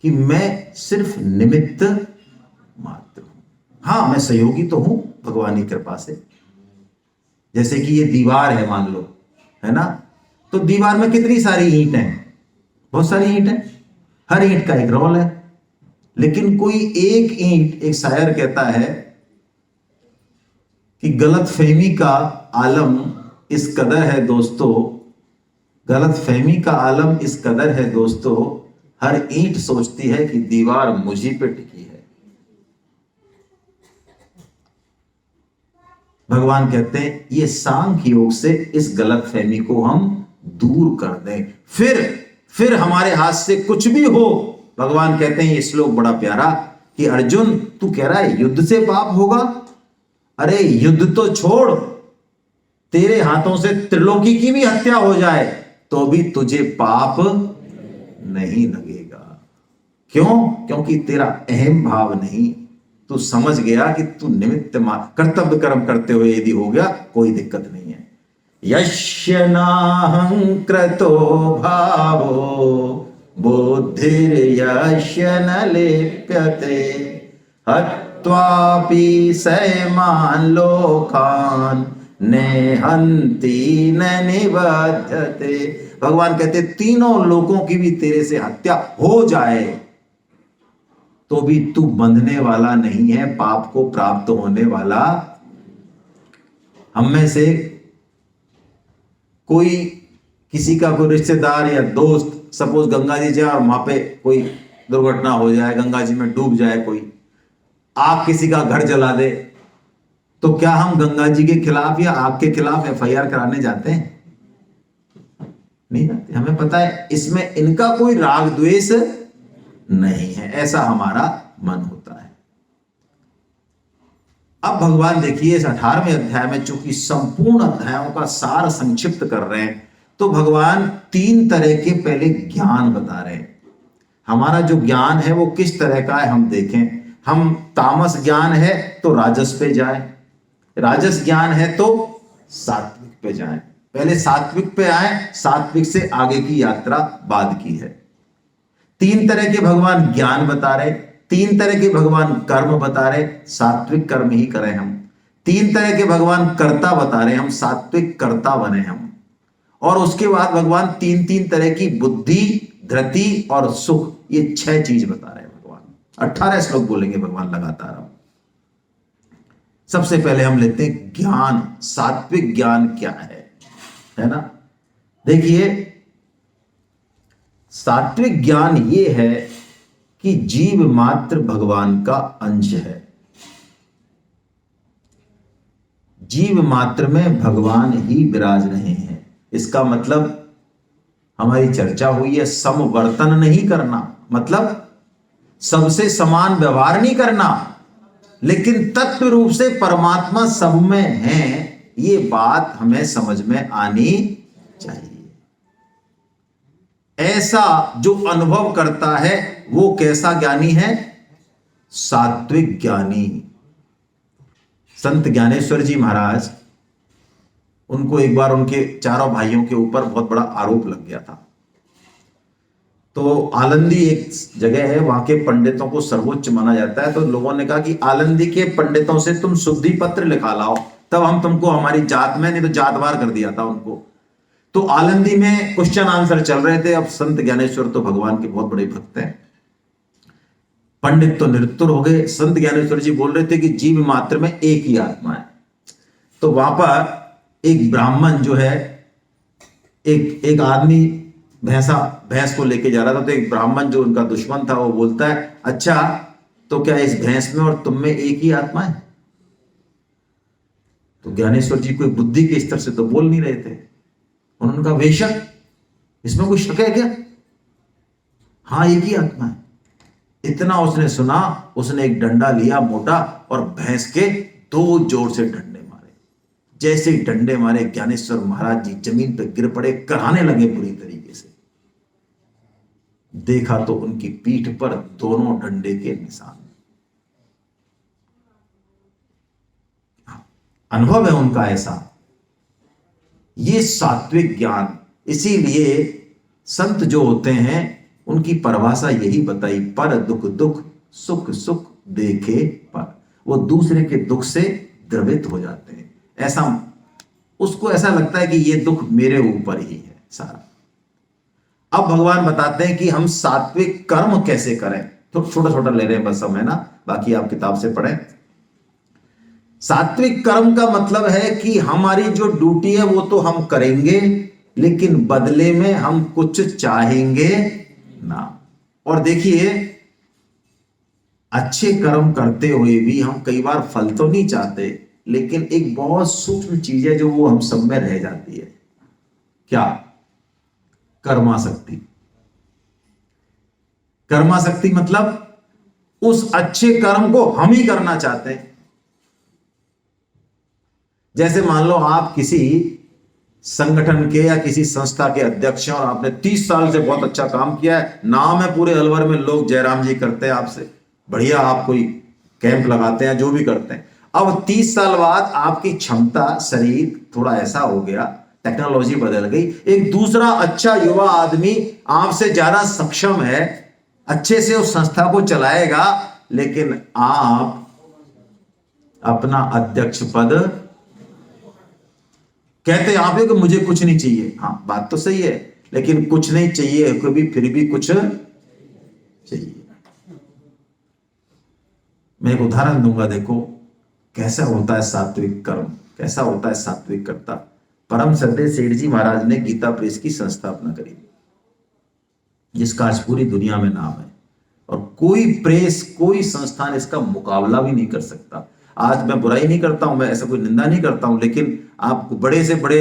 कि मैं सिर्फ निमित्त मात्र हूं। हां, मैं सहयोगी तो हूं भगवान की कृपा से। जैसे कि ये दीवार है, मान लो, है ना, तो दीवार में कितनी सारी ईंट हैं, बहुत सारी ईंट है, हर ईंट का एक रोल है। लेकिन कोई एक ईंट, एक शायर कहता है कि गलतफहमी का आलम इस कदर है दोस्तों, गलतफहमी का आलम इस कदर है दोस्तों, हर ईंट सोचती है कि दीवार मुझी पे टिकी है। भगवान कहते हैं ये सांख्य योग से इस गलतफहमी को हम दूर कर दें, फिर हमारे हाथ से कुछ भी हो। भगवान कहते हैं ये श्लोक बड़ा प्यारा कि अर्जुन तू कह रहा है युद्ध से पाप होगा, अरे युद्ध तो छोड़, तेरे हाथों से त्रिलोकी की भी हत्या हो जाए तो भी तुझे पाप नहीं लगेगा। क्यों? क्योंकि तेरा अहम भाव नहीं, तू समझ गया कि तू निमित्त कर्तव्य कर्म करते हुए यदि हो गया कोई दिक्कत नहीं है। यस्य नाहं क्रतो भावो बुद्धिर्यस्य न लिप्यते हत्वापि सैमान् लोकान् नेहन्ति न निबध्यते। भगवान कहते तीनों लोगों की भी तेरे से हत्या हो जाए तो भी तू बंधने वाला नहीं है, पाप को प्राप्त होने वाला। हम में से कोई किसी का कोई रिश्तेदार या दोस्त सपोज गंगा जी जाए और वहां पे कोई दुर्घटना हो जाए, गंगा जी में डूब जाए, कोई आग किसी का घर जला दे, तो क्या हम गंगा जी के खिलाफ या आग के खिलाफ एफआईआर कराने जाते हैं? नहीं जाते। हमें पता है इसमें इनका कोई राग द्वेष नहीं है, ऐसा हमारा मन होता है। अब भगवान देखिए इस 18वें अध्याय में चूंकि संपूर्ण अध्यायों का सार संक्षिप्त कर रहे हैं, तो भगवान 3 तरह के पहले ज्ञान बता रहे हैं। हमारा जो ज्ञान है वो किस तरह का है हम देखें। हम तामस ज्ञान है तो राजस पे जाए, राजस ज्ञान है तो सात्विक पे जाए। पहले सात्विक पे आए, सात्विक से आगे की यात्रा बाद की है। 3 तरह के भगवान ज्ञान बता रहे, 3 तरह के भगवान कर्म बता रहे, सात्विक कर्म ही करें हम। 3 तरह के भगवान कर्ता बता रहे, हम सात्विक कर्ता बने हम। और उसके बाद भगवान 3 तरह की बुद्धि, धृति और सुख, ये 6 चीज बता रहे हैं भगवान। 18 श्लोक बोलेंगे भगवान लगातार। सबसे पहले हम लेते हैं ज्ञान। सात्विक ज्ञान क्या है ना? देखिए सात्विक ज्ञान ये है कि जीव मात्र भगवान का अंश है। जीव मात्र में भगवान ही विराज रहे हैं। इसका मतलब हमारी चर्चा हुई है समवर्तन नहीं करना, मतलब सबसे समान व्यवहार नहीं करना, लेकिन तत्व रूप से परमात्मा सब में है, ये बात हमें समझ में आनी चाहिए। ऐसा जो अनुभव करता है वो कैसा ज्ञानी है? सात्विक ज्ञानी। संत ज्ञानेश्वर जी महाराज, उनको एक बार उनके चारों भाइयों के ऊपर बहुत बड़ा आरोप लग गया था। तो आलंदी एक जगह है, वहां के पंडितों को सर्वोच्च माना जाता है। तो लोगों ने कहा कि आलंदी के पंडितों से तुम शुद्धि पत्र लिखा लाओ, तब हम तुमको हमारी जात में, नहीं तो जातवार कर दिया था उनको। तो आलंदी में क्वेश्चन आंसर चल रहे थे। अब संत ज्ञानेश्वर तो भगवान के बहुत बड़े भक्त हैं, पंडित तो निरुत्तर हो गए। संत ज्ञानेश्वर जी बोल रहे थे कि जीव मात्र में एक ही आत्मा है। तो वहां पर एक ब्राह्मण जो है, एक आदमी भैंस को लेके जा रहा था। तो एक ब्राह्मण जो उनका दुश्मन था वो बोलता है, अच्छा तो क्या इस भैंस में और तुम में एक ही आत्मा है? तो ज्ञानेश्वर जी कोई बुद्धि के स्तर से तो बोल नहीं रहे थे। उन्होंने कहा बेशक, इसमें कोई शक है क्या? हाँ एक ही आत्मा है। इतना उसने सुना, उसने एक डंडा लिया मोटा और भैंस के 2 जोर से डंडे मारे। जैसे ही डंडे मारे ज्ञानेश्वर महाराज जी जमीन पर गिर पड़े, कराने लगे पूरी तरीके से। देखा तो उनकी पीठ पर दोनों डंडे के निशान। अनुभव है उनका ऐसा। ये सात्विक ज्ञान। इसीलिए संत जो होते हैं उनकी परिभाषा यही बताई, पर दुख दुख सुख सुख देखे पर। वो दूसरे के दुख से द्रवित हो जाते हैं। ऐसा उसको ऐसा लगता है कि ये दुख मेरे ऊपर ही है सारा। अब भगवान बताते हैं कि हम सात्विक कर्म कैसे करें। तो छोटा छोटा ले रहे हैं बस हम, है ना, बाकी आप किताब से पढ़ें। सात्विक कर्म का मतलब है कि हमारी जो ड्यूटी है वो तो हम करेंगे, लेकिन बदले में हम कुछ चाहेंगे ना। और देखिए, अच्छे कर्म करते हुए भी हम कई बार फल तो नहीं चाहते, लेकिन एक बहुत सूक्ष्म चीज है जो वो हम सब में रह जाती है। क्या? कर्मासक्ति। कर्मासक्ति मतलब उस अच्छे कर्म को हम ही करना चाहते हैं। जैसे मान लो आप किसी संगठन के या किसी संस्था के अध्यक्ष हैं और आपने 30 साल से बहुत अच्छा काम किया है, नाम है पूरे अलवर में, लोग जयराम जी करते हैं आपसे, बढ़िया, आप कोई कैंप लगाते हैं, जो भी करते हैं। अब 30 साल बाद आपकी क्षमता, शरीर थोड़ा ऐसा हो गया, टेक्नोलॉजी बदल गई, एक दूसरा अच्छा युवा आदमी आपसे ज्यादा सक्षम है, अच्छे से उस संस्था को चलाएगा, लेकिन आप अपना अध्यक्ष पद कहते आप हो कि मुझे कुछ नहीं चाहिए। हाँ, बात तो सही है, लेकिन कुछ नहीं चाहिए कभी, फिर भी कुछ चाहिए। मैं एक उदाहरण दूंगा, देखो कैसा होता है सात्विक कर्म, कैसा होता है सात्विक कर्ता। परम श्रद्धेय सेठ जी महाराज ने गीता प्रेस की संस्थापना करी, जिसका आज पूरी दुनिया में नाम है, और कोई प्रेस, कोई संस्थान इसका मुकाबला भी नहीं कर सकता। आज मैं बुराई नहीं करता हूं, मैं ऐसा कोई निंदा नहीं करता हूं, लेकिन आप बड़े से बड़े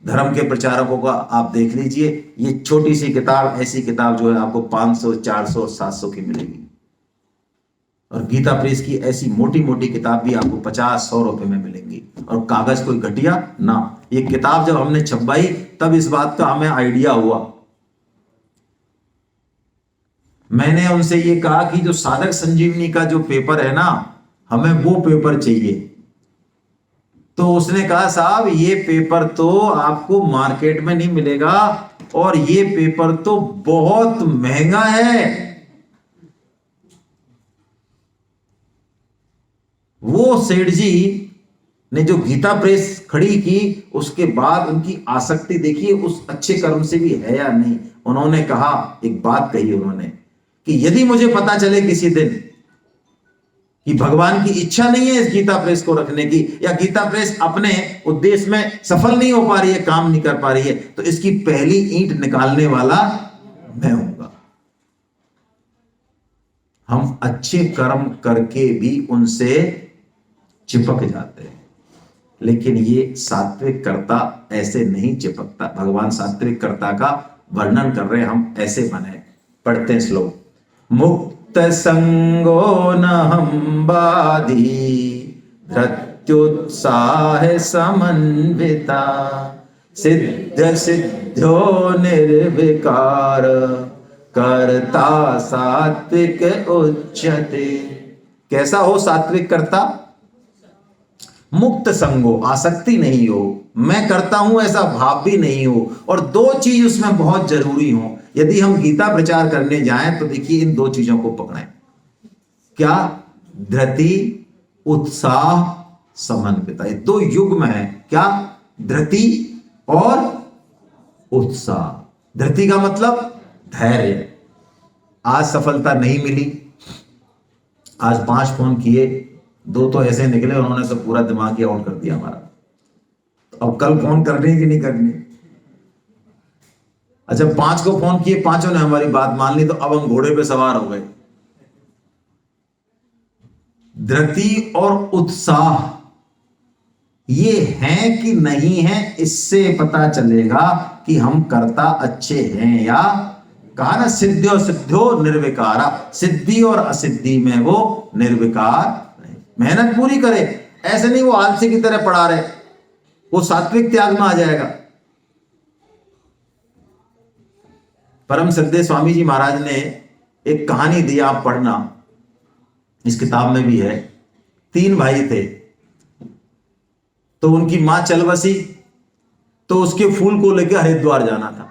धर्म के प्रचारकों का आप देख लीजिए, ये छोटी सी किताब, ऐसी किताब जो है आपको 500, 400, 700 की मिलेगी, और गीता प्रेस की ऐसी मोटी मोटी किताब भी आपको 50, 100 रुपए में मिलेंगी, और कागज कोई घटिया ना। ये किताब जब हमने छपवाई तब इस बात का हमें आइडिया हुआ। मैंने उनसे ये कहा कि जो साधक संजीवनी का जो पेपर है ना, हमें वो पेपर चाहिए। तो उसने कहा साहब ये पेपर तो आपको मार्केट में नहीं मिलेगा, और ये पेपर तो बहुत महंगा है। वो सेठ जी ने जो गीता प्रेस खड़ी की, उसके बाद उनकी आसक्ति देखिए उस अच्छे कर्म से भी है या नहीं। उन्होंने कहा, एक बात कही उन्होंने, कि यदि मुझे पता चले किसी दिन कि भगवान की इच्छा नहीं है इस गीता प्रेस को रखने की, या गीता प्रेस अपने उद्देश्य में सफल नहीं हो पा रही है, काम नहीं कर पा रही है, तो इसकी पहली ईंट निकालने वाला मैं हूंगा। हम अच्छे कर्म करके भी उनसे चिपक जाते हैं, लेकिन ये सात्विक कर्ता ऐसे नहीं चिपकता। भगवान सात्विक कर्ता का वर्णन कर रहे हैं, हम ऐसे बने। पढ़ते हैं श्लोक। मुक्त संगो न हम बाधी, धृत्युत्साह समन्विता, सिद्ध सिद्धो निर्विकार, कर्ता सात्विक उच्यते। कैसा हो सात्विक कर्ता? मुक्त संगो, आसक्ति नहीं हो, मैं करता हूं ऐसा भाव भी नहीं हो, और दो चीज उसमें बहुत जरूरी हो। यदि हम गीता प्रचार करने जाएं तो देखिए इन दो चीजों को पकड़ें। क्या? धृति, उत्साह, समन्विता। ये दो युग्म है। क्या? धृति और उत्साह। धृति का मतलब धैर्य। आज सफलता नहीं मिली, आज 5 फोन किए, 2 तो ऐसे निकले, उन्होंने तो पूरा दिमाग ही आउट कर दिया हमारा। तो अब कल फोन करनी कि नहीं करनी? अच्छा, 5 को फोन किए, 5 ने हमारी बात मान ली, तो अब हम घोड़े पे सवार हो गए। धृति और उत्साह ये है कि नहीं है, इससे पता चलेगा कि हम कर्ता अच्छे हैं या। कहा ना, सिद्ध्यो सिद्धो निर्विकारा, सिद्धि और असिद्धि में वो निर्विकार। मेहनत पूरी करे, ऐसे नहीं वो आलसी की तरह पड़ा रहे, वो सात्विक त्याग में आ जाएगा। परम श्रद्धेय स्वामी जी महाराज ने एक कहानी दी, आप पढ़ना, इस किताब में भी है। 3 भाई थे, तो उनकी मां चल बसी, तो उसके फूल को लेकर हरिद्वार जाना था।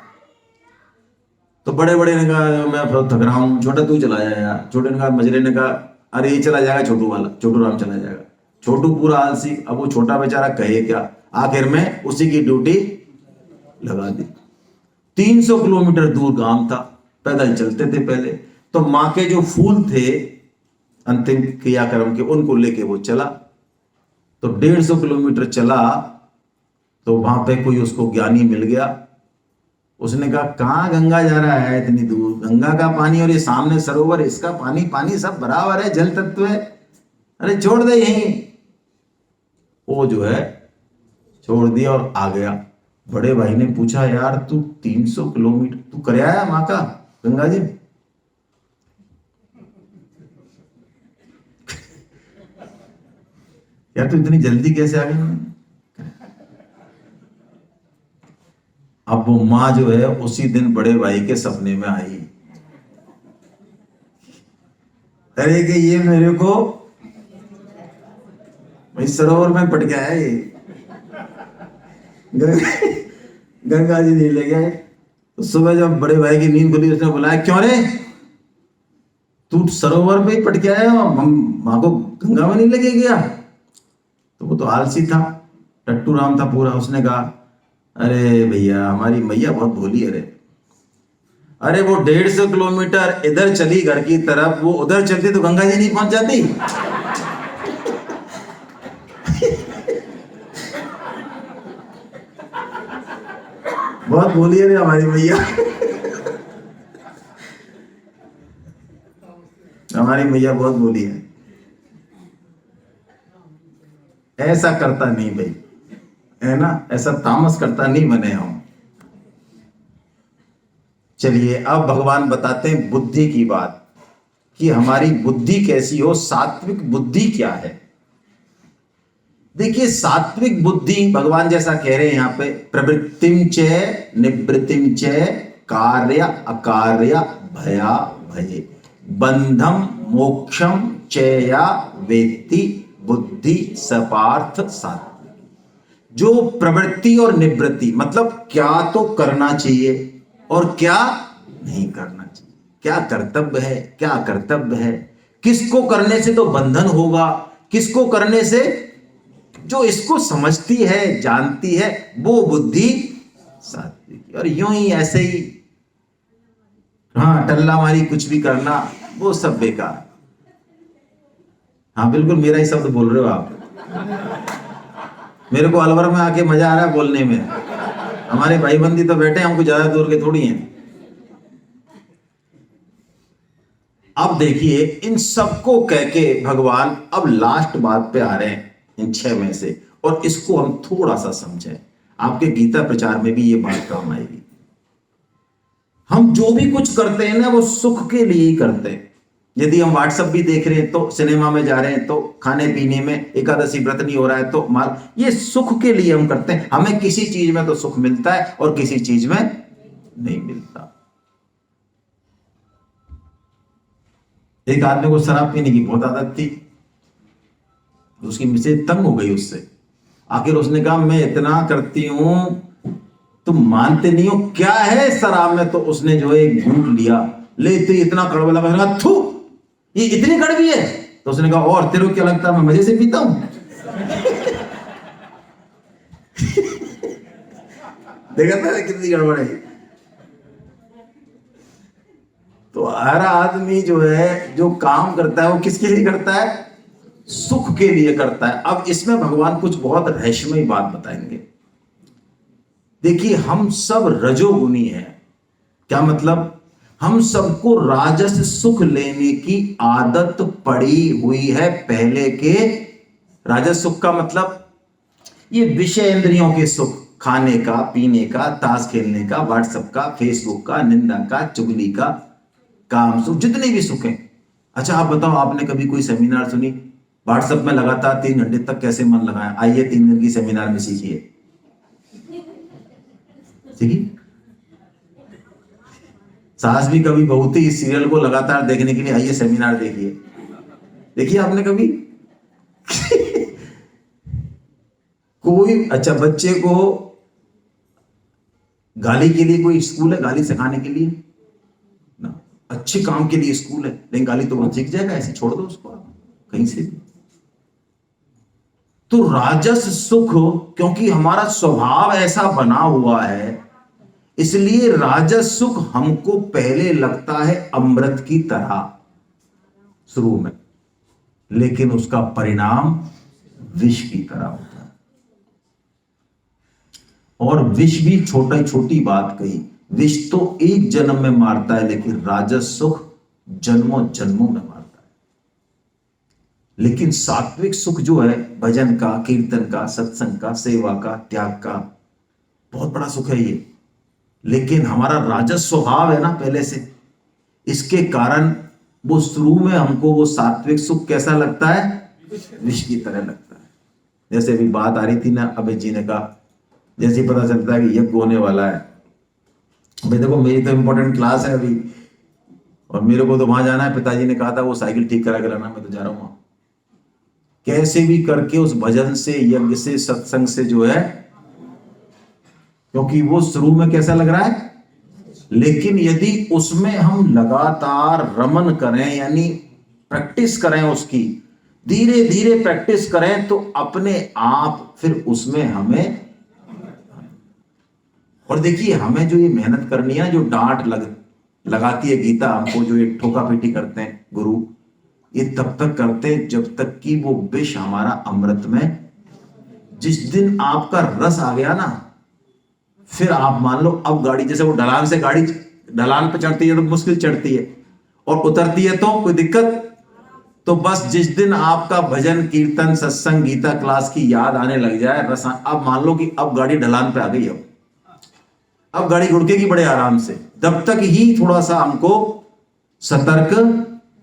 तो बड़े बड़े ने कहा मैं थक रहा हूं, छोटा तू चला जाए यार। छोटे ने कहा, मझले ने कहा अरे ये चला जाएगा, छोटू वाला, छोटू राम चला जाएगा। छोटू पूरा आलसी, अब वो छोटा बेचारा कहे क्या, आखिर में उसी की ड्यूटी लगा दी। 300 किलोमीटर दूर गांव था, पैदल चलते थे पहले। तो मां के जो फूल थे अंतिम क्रियाक्रम के, उनको लेके वो चला। तो 150 किलोमीटर चला, तो वहां पे कोई उसको ज्ञानी मिल गया। उसने कहा कहाँ गंगा जा रहा है इतनी दूर, गंगा का पानी और ये सामने सरोवर, इसका पानी पानी सब बराबर है, जल तत्व है, अरे छोड़ दे यहीं। वो जो है छोड़ दिया और आ गया। बड़े भाई ने पूछा यार तू 300 किलोमीटर तू कर आया माँ का गंगा जी? यार तू इतनी जल्दी कैसे आ गई? अब वो माँ जो है उसी दिन बड़े भाई के सपने में आई, अरे कि ये मेरे को भाई सरोवर में पट गया है, ये गंगा जी नहीं ले गए। तो सुबह जब बड़े भाई की नींद खुली, उसने बुलाया, क्यों रे तू सरोवर में ही पट गया है, माँ को गंगा में नहीं लेके गया? तो वो तो आलसी था, टट्टू राम था पूरा। उसने कहा अरे भैया हमारी मैया बहुत भोली है रे, अरे वो 150 किलोमीटर इधर चली घर की तरफ, वो उधर चलती तो गंगा जी नहीं पहुंच जाती। बहुत भोली है रे हमारी मैया। हमारी मैया बहुत भोली है, ऐसा करता नहीं भाई, है ना, ऐसा तामस करता नहीं बने हम। चलिए अब भगवान बताते हैं बुद्धि की बात, कि हमारी बुद्धि कैसी हो, सात्विक बुद्धि क्या है। देखिए सात्विक बुद्धि भगवान जैसा कह रहे हैं यहां पे, प्रवृत्तिम च निवृत्तिम च कार्य अकार्य भया भये बंधम मोक्षम चया वेत्ति बुद्धि सपार्थ सात्विक। जो प्रवृत्ति और निवृत्ति मतलब क्या तो करना चाहिए और क्या नहीं करना चाहिए, क्या कर्तव्य है क्या कर्तव्य है, किसको करने से तो बंधन होगा, किसको करने से, जो इसको समझती है जानती है वो बुद्धि सात्विक। और यूं ही ऐसे ही हाँ टल्ला मारी कुछ भी करना वो सब बेकार। हाँ बिल्कुल मेरा ही शब्द बोल रहे हो आप, मेरे को अलवर में आके मजा आ रहा है बोलने में, हमारे भाई बंदी तो बैठे हैं, हमको ज्यादा दूर के थोड़ी हैं। अब देखिए इन सबको कह के भगवान अब लास्ट बात पे आ रहे हैं इन 6 में से, और इसको हम थोड़ा सा समझें, आपके गीता प्रचार में भी ये बात काम आएगी। हम जो भी कुछ करते हैं ना वो सुख के लिए ही करते हैं। यदि हम व्हाट्सएप भी देख रहे हैं तो, सिनेमा में जा रहे हैं तो, खाने पीने में एकादशी व्रत नहीं हो रहा है तो माल, ये सुख के लिए हम करते हैं। हमें किसी चीज में तो सुख मिलता है और किसी चीज में नहीं मिलता। एक आदमी को शराब पीने की बहुत आदत थी, उसकी मिसेज तंग हो गई उससे, आखिर उसने कहा मैं इतना करती हूं तुम मानते नहीं हो, क्या है शराब में? तो उसने जो एक घूंट लिया, लेते इतना कड़वा लगा, थू ये इतनी कड़वी है? तो उसने कहा और तेरे को क्या लगता है मैं मजे से पीता हूं? देखा था कितनी गड़बड़ है। तो हर आदमी जो है जो काम करता है वो किसके लिए करता है? सुख के लिए करता है। अब इसमें भगवान कुछ बहुत रहस्यमयी बात बताएंगे। देखिए हम सब रजोगुनी हैं। क्या मतलब? हम सबको राजस सुख लेने की आदत पड़ी हुई है पहले के। राजस सुख का मतलब ये विषय इंद्रियों के सुख, खाने का, पीने का, ताश खेलने का, व्हाट्सएप का, फेसबुक का, निंदा का, चुगली का, काम सुख, जितने भी सुख हैं। अच्छा आप बताओ, आपने कभी कोई सेमिनार सुनी व्हाट्सएप में लगातार 3 घंटे तक कैसे मन लगाए? आइए 3 दिन की सेमिनार में सीखिए। सीखिए। सास भी कभी बहू थी इस सीरियल को लगातार देखने के लिए, आइए सेमिनार देखिए। देखिए आपने कभी कोई, अच्छा बच्चे को गाली के लिए कोई स्कूल है, गाली सिखाने के लिए ना, अच्छे काम के लिए स्कूल है, लेकिन गाली तो वहां सीख जाएगा, ऐसे छोड़ दो उसको कहीं से भी। तो राजस सुख, क्योंकि हमारा स्वभाव ऐसा बना हुआ है, इसलिए राजस सुख हमको पहले लगता है अमृत की तरह शुरू में, लेकिन उसका परिणाम विष की तरह होता है। और विष भी छोटी छोटी बात कही, विष तो एक जन्म में मारता है, लेकिन राजस सुख जन्मों जन्मों में मारता है। लेकिन सात्विक सुख जो है, भजन का, कीर्तन का, सत्संग का, सेवा का, त्याग का, बहुत बड़ा सुख है ये। लेकिन हमारा राजस स्वभाव है ना पहले से, इसके कारण वो शुरू में हमको वो सात्विक सुख कैसा लगता है, विष की तरह लगता है। जैसे अभी बात आ रही थी ना, अभय जी ने कहा, जैसे ही पता चलता है कि यज्ञ होने वाला है, भाई देखो मेरी तो इंपॉर्टेंट क्लास है अभी, और मेरे को तो वहां जाना है, पिताजी ने कहा था वो साइकिल ठीक करा के लाना, मैं तो जा रहा हूं वहां। कैसे भी करके उस भजन से, यज्ञ से, सत्संग से जो है, क्योंकि वो शुरू में कैसा लग रहा है, लेकिन यदि उसमें हम लगातार रमन करें, यानी प्रैक्टिस करें उसकी, धीरे धीरे प्रैक्टिस करें, तो अपने आप फिर उसमें हमें, और देखिए हमें जो ये मेहनत करनी है, जो डांट लगाती है गीता हमको, जो ये ठोका पीटी करते हैं गुरु, ये तब तक करते हैं जब तक कि वो विष हमारा अमृत में, जिस दिन आपका रस आ गया ना, फिर आप मान लो अब गाड़ी, जैसे वो ढलान से गाड़ी ढलान पे चढ़ती है तो मुश्किल चढ़ती है, और उतरती है तो कोई दिक्कत। तो बस जिस दिन आपका भजन कीर्तन सत्संग गीता क्लास की याद आने लग जाए, रस, अब मान लो कि अब गाड़ी ढलान पे आ गई, अब गाड़ी गुड़केगी बड़े आराम से, तब तक ही थोड़ा सा हमको सतर्क।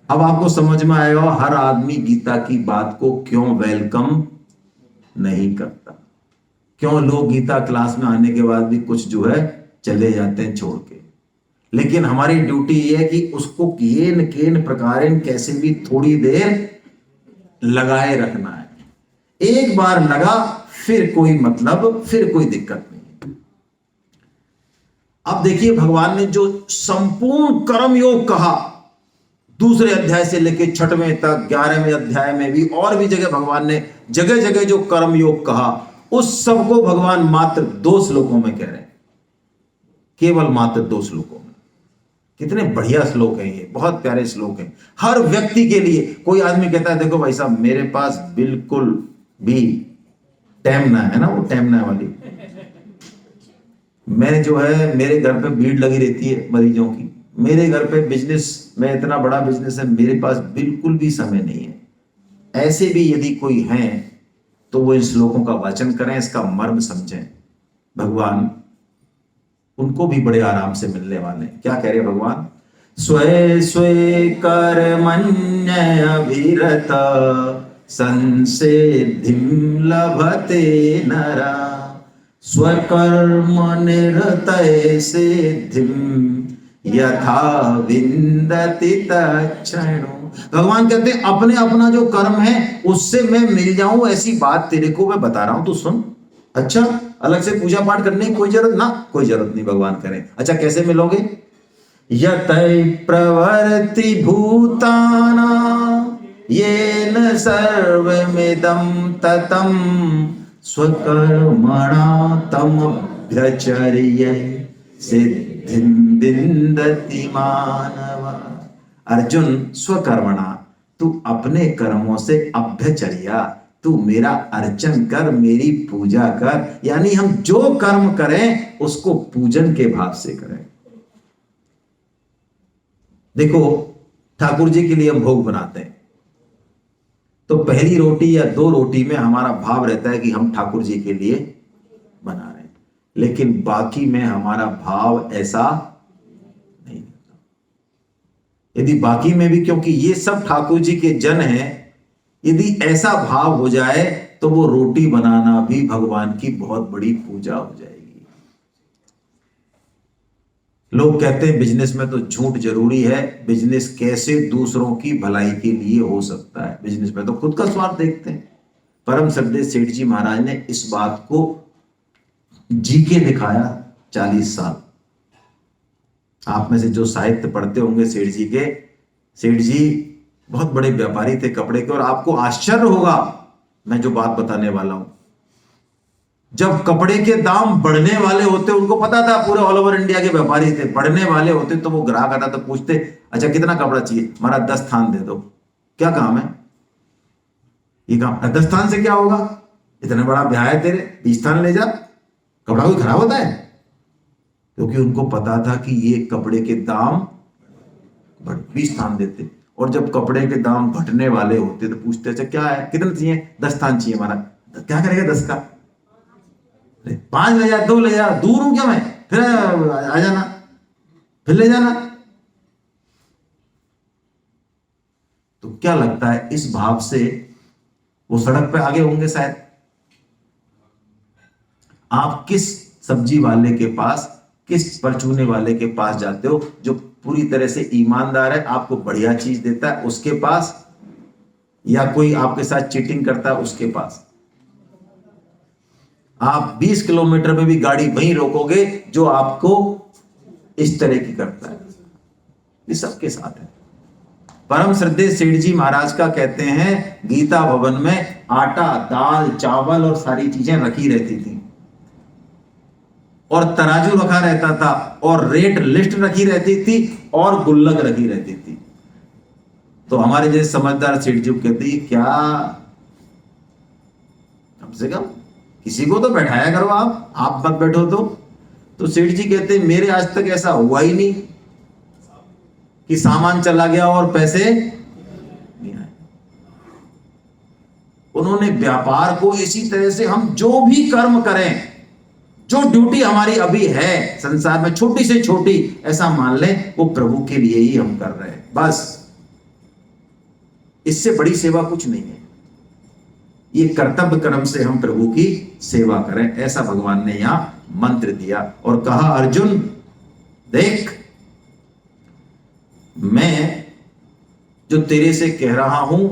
अब आपको समझ में आएगा हर आदमी गीता की बात को क्यों वेलकम नहीं करता, क्यों लोग गीता क्लास में आने के बाद भी कुछ जो है चले जाते हैं छोड़ के। लेकिन हमारी ड्यूटी ये है कि उसको केन केन प्रकारेण कैसे भी थोड़ी देर लगाए रखना है। एक बार लगा फिर कोई मतलब, फिर कोई दिक्कत नहीं। अब देखिए भगवान ने जो संपूर्ण कर्म योग कहा, दूसरे अध्याय से लेकर 6वें तक, 11वें अध्याय में भी, और भी जगह भगवान ने जगह जगह जो कर्म योग कहा, उस सबको भगवान मात्र 2 श्लोकों में कह रहे हैं, केवल मात्र 2 श्लोकों में। कितने बढ़िया श्लोक हैं ये, बहुत प्यारे श्लोक हैं हर व्यक्ति के लिए। कोई आदमी कहता है देखो भाई साहब मेरे पास बिल्कुल भी टैमना है ना, वो टैमना वाली, मैं जो है मेरे घर पे भीड़ लगी रहती है मरीजों की, मेरे घर पे बिजनेस में इतना बड़ा बिजनेस है, मेरे पास बिल्कुल भी समय नहीं है। ऐसे भी यदि कोई हैं तो वो इन श्लोकों का वाचन करें, इसका मर्म समझें। भगवान उनको भी बड़े आराम से मिलने वाले हैं। क्या कह रहे हैं भगवान, स्वे स्वे कर्मण्यभिरत संसिद्धिं लभते नरा स्वकर्म निरतये सिद्धिं यथा विन्दति तच्छृणु। भगवान कहते हैं अपने अपना जो कर्म है उससे मैं मिल जाऊं, ऐसी बात तेरे को मैं बता रहा हूं, तू सुन। अच्छा, अलग से पूजा पाठ करने की कोई जरूरत ना, कोई जरूरत नहीं। भगवान करें, अच्छा कैसे मिलोगे, यतै प्रवर्ति भूताना येन सर्वमिदं ततं स्वकर्मणा तमभ्यचर्य सिद्धिं विन्दति मानव। अर्जुन स्वकर्मणा, तू अपने कर्मों से अभ्यचर्या, तू मेरा अर्चन कर, मेरी पूजा कर, यानी हम जो कर्म करें उसको पूजन के भाव से करें। देखो ठाकुर जी के लिए हम भोग बनाते हैं तो पहली रोटी या 2 रोटी में हमारा भाव रहता है कि हम ठाकुर जी के लिए बना रहे हैं, लेकिन बाकी में हमारा भाव ऐसा नहीं रहता। यदि बाकी में भी, क्योंकि ये सब ठाकुर जी के जन हैं, यदि ऐसा भाव हो जाए तो वो रोटी बनाना भी भगवान की बहुत बड़ी पूजा हो जाएगी। लोग कहते हैं बिजनेस में तो झूठ जरूरी है, बिजनेस कैसे दूसरों की भलाई के लिए हो सकता है, बिजनेस में तो खुद का स्वार्थ देखते हैं। परम सदगुरु सेठ जी महाराज ने इस बात को जी के दिखाया 40 साल। आप में से जो साहित्य पढ़ते होंगे सेठ जी के, सेठ जी बहुत बड़े व्यापारी थे कपड़े के, और आपको आश्चर्य होगा मैं जो बात बताने वाला हूं। जब कपड़े के दाम बढ़ने वाले होते, उनको पता था, पूरे ऑल ओवर इंडिया के व्यापारी थे, बढ़ने वाले होते तो वो ग्राहक आता तो पूछते अच्छा कितना कपड़ा चाहिए, हमारा 10 थान दे दो। क्या काम है ये काम, 10 थान से क्या होगा, इतना बड़ा ब्याह है तेरे, 20 थान ले जा, कपड़ा कोई खराब होता है। क्योंकि उनको पता था कि ये कपड़े के दाम भी स्थान देते, और जब कपड़े के दाम घटने वाले होते तो पूछते अच्छा क्या है, कितने चाहिए, 10 स्थान चाहिए हमारा। क्या करेगा 10 का, 5 ले जा, 2 ले जा, दूर हूं क्या मैं, फिर आ जाना, फिर ले जाना। तो क्या लगता है इस भाव से वो सड़क पे आगे होंगे शायद। आप किस सब्जी वाले के पास, किस परचूने वाले के पास जाते हो जो पूरी तरह से ईमानदार है, आपको बढ़िया चीज देता है, उसके पास, या कोई आपके साथ चीटिंग करता है उसके पास। आप 20 किलोमीटर में भी गाड़ी वहीं रोकोगे जो आपको इस तरह की करता है। ये सबके साथ है। परम श्रद्धेय सेठ जी महाराज का कहते हैं गीता भवन में आटा, दाल, चावल और सारी चीजें रखी रहती थी, और तराजू रखा रहता था, और रेट लिस्ट रखी रहती थी, और गुल्लक रखी रहती थी। तो हमारे जैसे समझदार सेठ जी कहते क्या, कम से कम किसी को तो बैठाया करो, आप मत बैठो। तो सेठ जी कहते मेरे आज तक ऐसा हुआ ही नहीं कि सामान चला गया और पैसे नहीं आए। उन्होंने व्यापार को इसी तरह से, हम जो भी कर्म करें, जो ड्यूटी हमारी अभी है संसार में, छोटी से छोटी, ऐसा मान लें वो प्रभु के लिए ही हम कर रहे हैं, बस। इससे बड़ी सेवा कुछ नहीं है। ये कर्तव्य कर्म से हम प्रभु की सेवा करें, ऐसा भगवान ने यहां मंत्र दिया। और कहा अर्जुन देख, मैं जो तेरे से कह रहा हूं,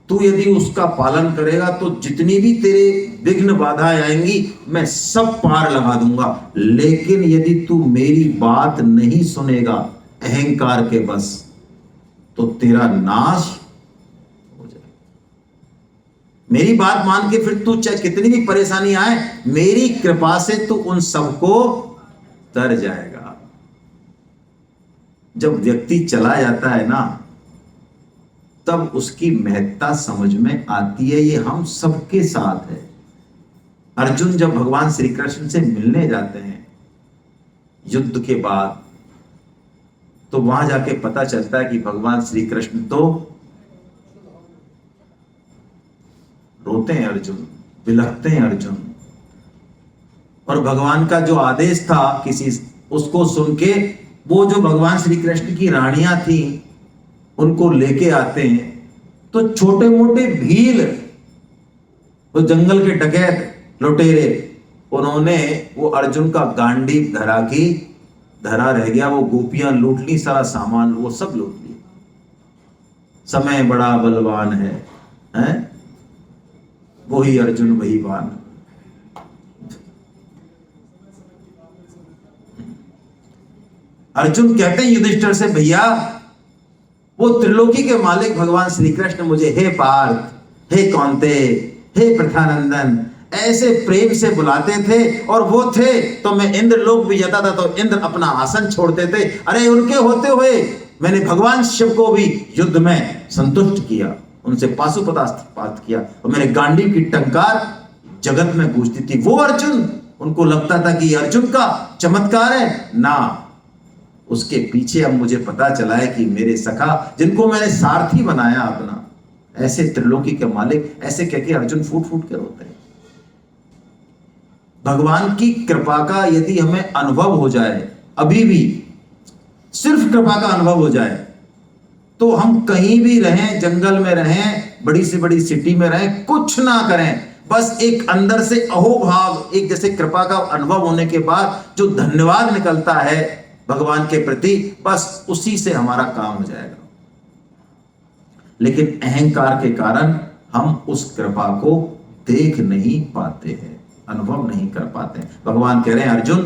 तू यदि उसका पालन करेगा तो जितनी भी तेरे विघ्न बाधाएं आएंगी मैं सब पार लगा दूंगा। लेकिन यदि तू मेरी बात नहीं सुनेगा अहंकार के बस, तो तेरा नाश हो जाएगा। मेरी बात मान के फिर तू चाहे कितनी भी परेशानी आए, मेरी कृपा से तू उन सबको तर जाएगा। जब व्यक्ति चला जाता है ना, तब उसकी महत्ता समझ में आती है। ये हम सबके साथ है। अर्जुन जब भगवान श्री कृष्ण से मिलने जाते हैं युद्ध के बाद, तो वहां जाके पता चलता है कि भगवान श्री कृष्ण तो रोते हैं, अर्जुन बिलखते हैं अर्जुन। और भगवान का जो आदेश था किसी, उसको सुन के वो जो भगवान श्री कृष्ण की रानियां थी उनको लेके आते हैं, तो छोटे मोटे भील, वो जंगल के डकैत लुटेरे, उन्होंने वो अर्जुन का गांडीव धरा रह गया, वो गोपियां लूट ली, सारा सामान वो सब लूट लिया। समय बड़ा बलवान है? वही अर्जुन वही बाण। अर्जुन कहते हैं युधिष्ठिर से, भैया वो त्रिलोकी के मालिक भगवान श्री कृष्ण मुझे हे पार्थ, हे कौन्ते, हे प्रथानंदन ऐसे प्रेम से बुलाते थे, और वो थे तो मैं इंद्र लोक भी जाता था तो इंद्र अपना आसन छोड़ते थे। अरे उनके होते हुए मैंने भगवान शिव को भी युद्ध में संतुष्ट किया, उनसे पाशुपतास्त्र किया, और मेरे गांडीव की टंकार जगत में गूंजती थी। वो अर्जुन, उनको लगता था कि अर्जुन का चमत्कार है ना, उसके पीछे अब मुझे पता चला है कि मेरे सखा, जिनको मैंने सारथी बनाया अपना, ऐसे त्रिलोकी के मालिक, ऐसे कह के अर्जुन फूट फूट के रोते हैं। भगवान की कृपा का यदि हमें अनुभव हो जाए, अभी भी सिर्फ कृपा का अनुभव हो जाए, तो हम कहीं भी रहें, जंगल में रहें, बड़ी से बड़ी सिटी में रहें, कुछ ना करें, बस एक अंदर से अहोभाव, एक जैसे कृपा का अनुभव होने के बाद जो धन्यवाद निकलता है भगवान के प्रति, बस उसी से हमारा काम हो जाएगा। लेकिन अहंकार के कारण हम उस कृपा को देख नहीं पाते हैं, अनुभव नहीं कर पाते हैं। भगवान कह रहे हैं अर्जुन,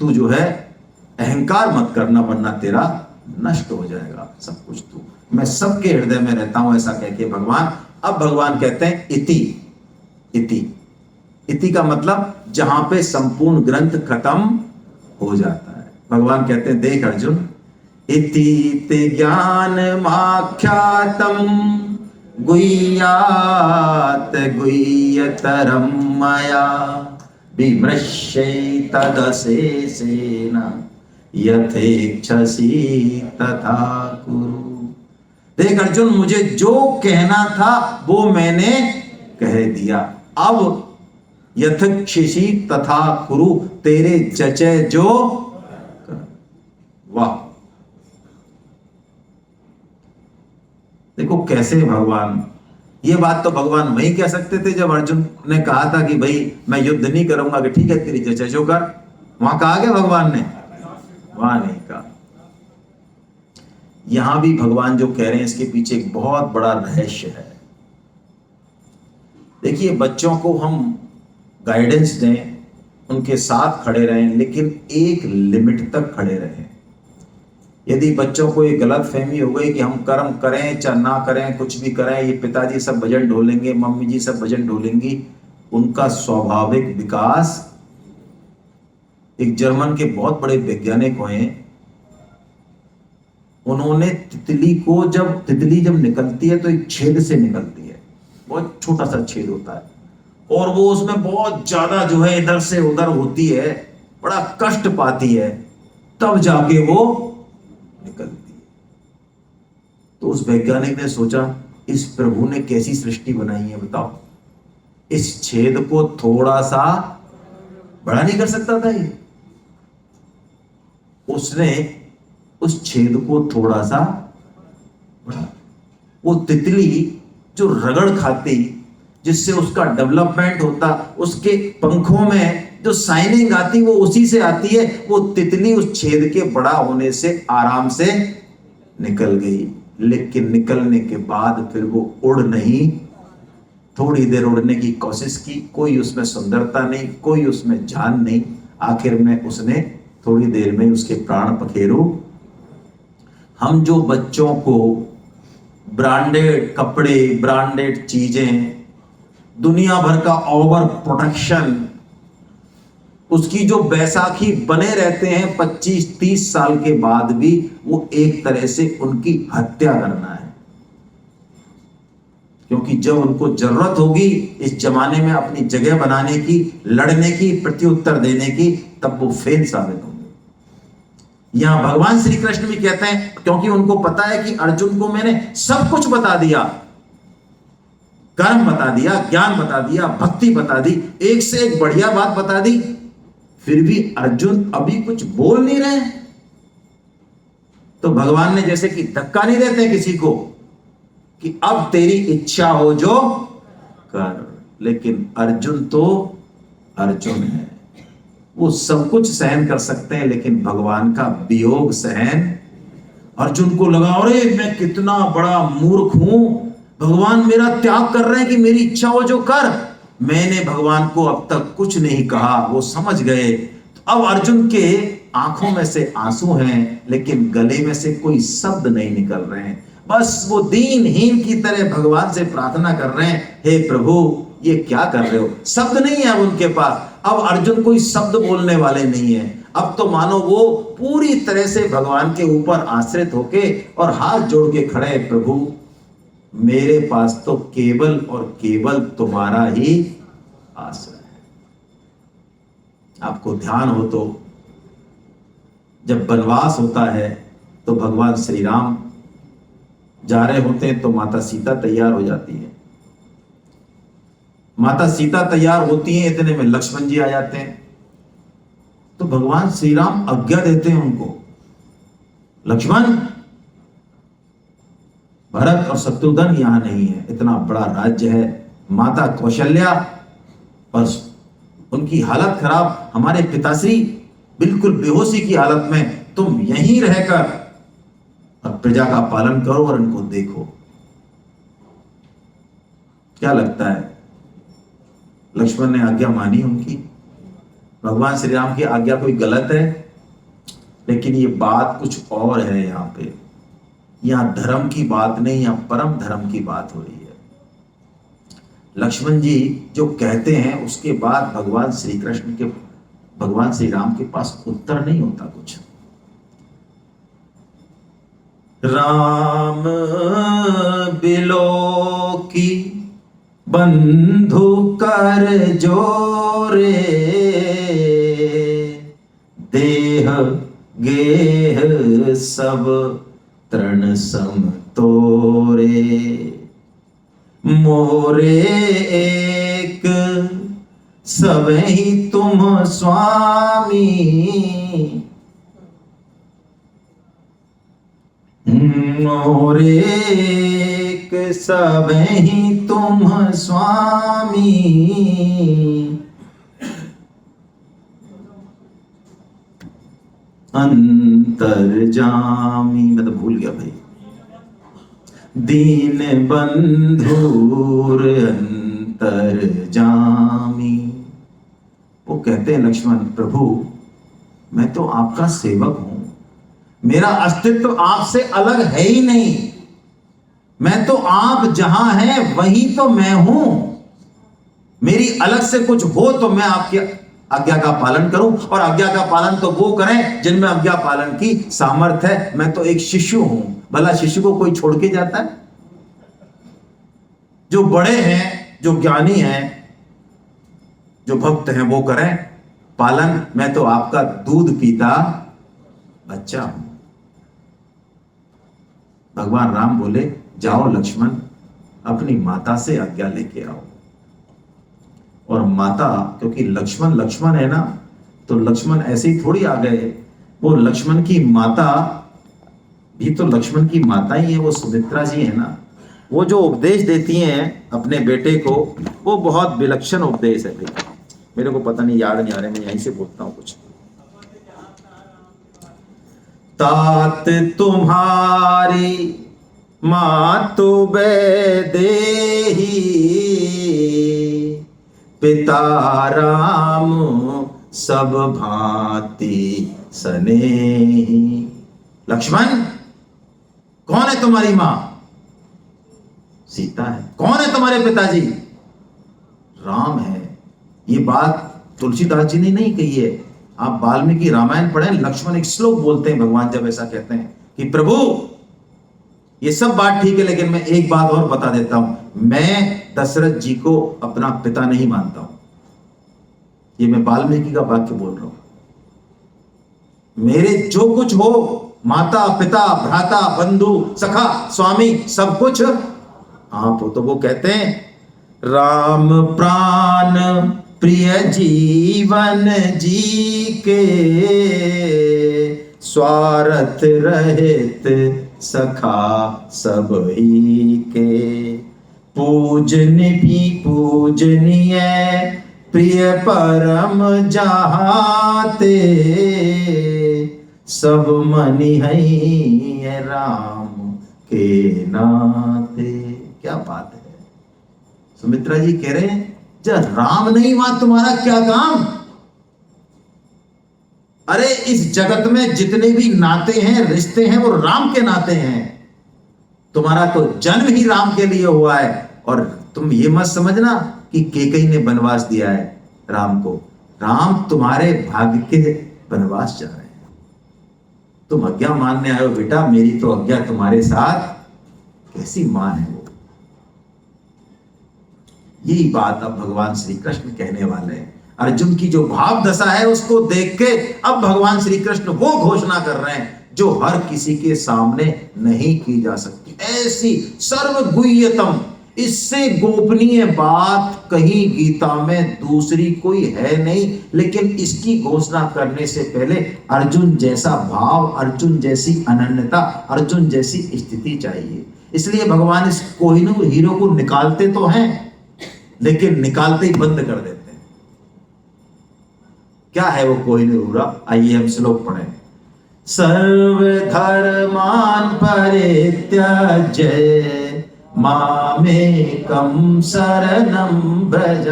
तू जो है अहंकार मत करना, वरना तेरा नष्ट हो जाएगा सब कुछ। तू, मैं सबके हृदय में रहता हूं, ऐसा कह के भगवान, अब भगवान कहते हैं इति। इति इति का मतलब जहां पे संपूर्ण ग्रंथ खत्म हो जाता है। भगवान कहते हैं देख अर्जुन, इति ते ज्ञानमाख्यातम गुह्यात गुह्यतरम मया विमृश्यै तदशेषेण यथेच्छसि तथा कुरु। देख अर्जुन, मुझे जो कहना था वो मैंने कह दिया, अब यथेच्छसि तथा कुरु, तेरे जचे जो। वाह, देखो कैसे भगवान, ये बात तो भगवान वही कह सकते थे जब अर्जुन ने कहा था कि भाई मैं युद्ध नहीं करूंगा, कि ठीक है तेरी जचे जो कर। वहां कहा गया भगवान ने, वहां नहीं कहा। यहां भी भगवान जो कह रहे हैं इसके पीछे एक बहुत बड़ा रहस्य है। देखिए, बच्चों को हम गाइडेंस दें, उनके साथ खड़े रहें, लेकिन एक लिमिट तक खड़े रहें। यदि बच्चों को ये गलत फहमी हो गई कि हम कर्म करें चाहे ना करें, कुछ भी करें, ये पिताजी सब वजन ढोलेंगे, मम्मी जी सब वजन ढोलेंगी, उनका स्वाभाविक विकास। एक जर्मन के बहुत बड़े वैज्ञानिक हुए, उन्होंने तितली जब निकलती है तो एक छेद से निकलती है, बहुत छोटा सा छेद होता है, और वो उसमें बहुत ज्यादा जो है इधर से उधर होती है, बड़ा कष्ट पाती है, तब जाके वो निकलती है। तो उस वैज्ञानिक ने सोचा, इस प्रभु ने कैसी सृष्टि बनाई है बताओ, इस छेद को थोड़ा सा बड़ा नहीं कर सकता था ये? उसने उस छेद को थोड़ा सा बड़ा, वो तितली जो रगड़ खाती, जिससे उसका डेवलपमेंट होता, उसके पंखों में जो शाइनिंग आती वो उसी से आती है, वो तितली उस छेद के बड़ा होने से आराम से निकल गई। लेकिन निकलने के बाद फिर वो उड़ नहीं, थोड़ी देर उड़ने की कोशिश की, कोई उसमें सुंदरता नहीं, कोई उसमें जान नहीं, आखिर में उसने थोड़ी देर में उसके प्राण पखेरु। हम जो बच्चों को ब्रांडेड कपड़े, ब्रांडेड चीजें, दुनिया भर का ओवर प्रोटेक्शन, उसकी जो बैसाखी बने रहते हैं 25-30 साल के बाद भी, वो एक तरह से उनकी हत्या करना है। क्योंकि जब उनको जरूरत होगी इस जमाने में अपनी जगह बनाने की, लड़ने की, प्रत्युत्तर देने की, तब वो फेल साबित होंगे। यहां भगवान श्री कृष्ण भी कहते हैं, क्योंकि उनको पता है कि अर्जुन को मैंने सब कुछ बता दिया, कर्म बता दिया, ज्ञान बता दिया, भक्ति बता दी, एक से एक बढ़िया बात बता दी, फिर भी अर्जुन अभी कुछ बोल नहीं रहे। तो भगवान ने जैसे कि धक्का नहीं देते किसी को कि अब तेरी इच्छा हो जो कर, लेकिन अर्जुन तो अर्जुन है, वो सब कुछ सहन कर सकते हैं, लेकिन भगवान का वियोग सहन। अर्जुन को लगा, अरे मैं कितना बड़ा मूर्ख हूं, भगवान मेरा त्याग कर रहे हैं कि मेरी इच्छा हो जो कर। मैंने भगवान को अब तक कुछ नहीं कहा, वो समझ गए। तो अब अर्जुन के आंखों में से आंसू हैं, लेकिन गले में से कोई शब्द नहीं निकल रहे हैं। बस वो दीनहीन की तरह भगवान से प्रार्थना कर रहे हैं, हे प्रभु ये क्या कर रहे हो। शब्द नहीं है अब उनके पास, अब अर्जुन कोई शब्द बोलने वाले नहीं है। अब तो मानो वो पूरी तरह से भगवान के ऊपर आश्रित होके और हाथ जोड़ के खड़े हैं, प्रभु मेरे पास तो केवल और केवल तुम्हारा ही आश्रय है। आपको ध्यान हो तो जब वनवास होता है तो भगवान श्री राम जा रहे होते हैं तो माता सीता तैयार हो जाती है। माता सीता तैयार होती हैं, इतने में लक्ष्मण जी आ जाते हैं। तो भगवान श्री राम आज्ञा देते हैं उनको, लक्ष्मण भरत और शत्रुघ्न यहां नहीं है, इतना बड़ा राज्य है, माता कौशल्या और उनकी हालत खराब, हमारे पिताश्री बिल्कुल बेहोशी की हालत में, तुम यहीं रहकर और प्रजा का पालन करो और इनको देखो। क्या लगता है लक्ष्मण ने आज्ञा मानी उनकी? भगवान श्री राम की आज्ञा कोई गलत है? लेकिन ये बात कुछ और है। यहां पे यहां धर्म की बात नहीं, यहां परम धर्म की बात हो रही है। लक्ष्मण जी जो कहते हैं उसके बाद भगवान श्री राम के पास उत्तर नहीं होता कुछ। राम बिलो की बंधु कर जोरे, देह गेह सब तृण सम तोरे, मोरे एक सबहि तुम स्वामी, मोरे एक सबहि तुम स्वामी, अंतर्जामी। मैं तो भूल गया भाई। दीन बंधुर अंतर्जामी। वो कहते हैं लक्ष्मण, प्रभु मैं तो आपका सेवक हूं, मेरा अस्तित्व आपसे अलग है ही नहीं, मैं तो आप जहां हैं वही तो मैं हूं, मेरी अलग से कुछ हो तो मैं आपकी आज्ञा का पालन करूं, और आज्ञा का पालन तो वो करें जिनमें आज्ञा पालन की सामर्थ्य है। मैं तो एक शिशु हूं, भला शिशु को कोई छोड़ के जाता है? जो बड़े हैं, जो ज्ञानी हैं, जो भक्त हैं वो करें पालन, मैं तो आपका दूध पीता बच्चा हूं। भगवान राम बोले, जाओ लक्ष्मण अपनी माता से आज्ञा लेके आओ। और माता, क्योंकि लक्ष्मण लक्ष्मण है ना, तो लक्ष्मण ऐसे ही थोड़ी आ गए, वो लक्ष्मण की माता भी तो लक्ष्मण की माता ही है, वो सुमित्रा जी है ना। वो जो उपदेश देती हैं अपने बेटे को, वो बहुत विलक्षण उपदेश है भाई। मेरे को पता नहीं, याद नहीं आ रहा, मैं यहीं से बोलता हूं कुछ। तात तुम्हारी मातु वैदेही, पिता राम सब भांति स्नेही। लक्ष्मण, कौन है तुम्हारी मां? सीता है। कौन है तुम्हारे पिताजी? राम है। ये बात तुलसीदास जी ने नहीं कही है, आप वाल्मीकि रामायण पढ़ें, लक्ष्मण एक श्लोक बोलते हैं भगवान जब ऐसा कहते हैं कि प्रभु ये सब बात ठीक है, लेकिन मैं एक बात और बता देता हूं, मैं दशरथ जी को अपना पिता नहीं मानता हूं। ये मैं वाल्मीकि का वाक्य बोल रहा हूं। मेरे जो कुछ हो, माता पिता भ्राता बंधु सखा स्वामी सब कुछ आप हो। तो वो कहते हैं, राम प्राण प्रिय जीवन जी के, स्वार्थ रहित सखा सब ही के, पूजनीय प्रिय परम जहाते, सब मनि है राम के नाते। क्या बात है। सुमित्रा जी कह रहे हैं, जब राम नहीं वहां तुम्हारा क्या काम? अरे इस जगत में जितने भी नाते हैं, रिश्ते हैं, वो राम के नाते हैं। तुम्हारा तो जन्म ही राम के लिए हुआ है। और तुम ये मत समझना कि कैकेयी ने वनवास दिया है राम को। राम तुम्हारे भाग्य के वनवास जा रहे हैं। तुम आज्ञा मानने आए हो बेटा, मेरी तो आज्ञा तुम्हारे साथ। कैसी मां है वो। यही बात अब भगवान श्री कृष्ण कहने वाले हैं। अर्जुन की जो भाव दशा है उसको देख के अब भगवान श्री कृष्ण वो घोषणा कर रहे हैं जो हर किसी के सामने नहीं की जा सकती। ऐसी सर्वगुह्यतम, इससे गोपनीय बात कहीं गीता में दूसरी कोई है नहीं। लेकिन इसकी घोषणा करने से पहले अर्जुन जैसा भाव, अर्जुन जैसी अनन्यता, अर्जुन जैसी स्थिति चाहिए। इसलिए भगवान इस कोहिनूर हीरो को निकालते तो हैं, लेकिन निकालते ही बंद कर देते हैं। क्या है वो कोहिनूर हीरा? आइए हम श्लोक पढ़ें। सर्वधर्मान परित्यज्य मामेकं शरणं व्रज,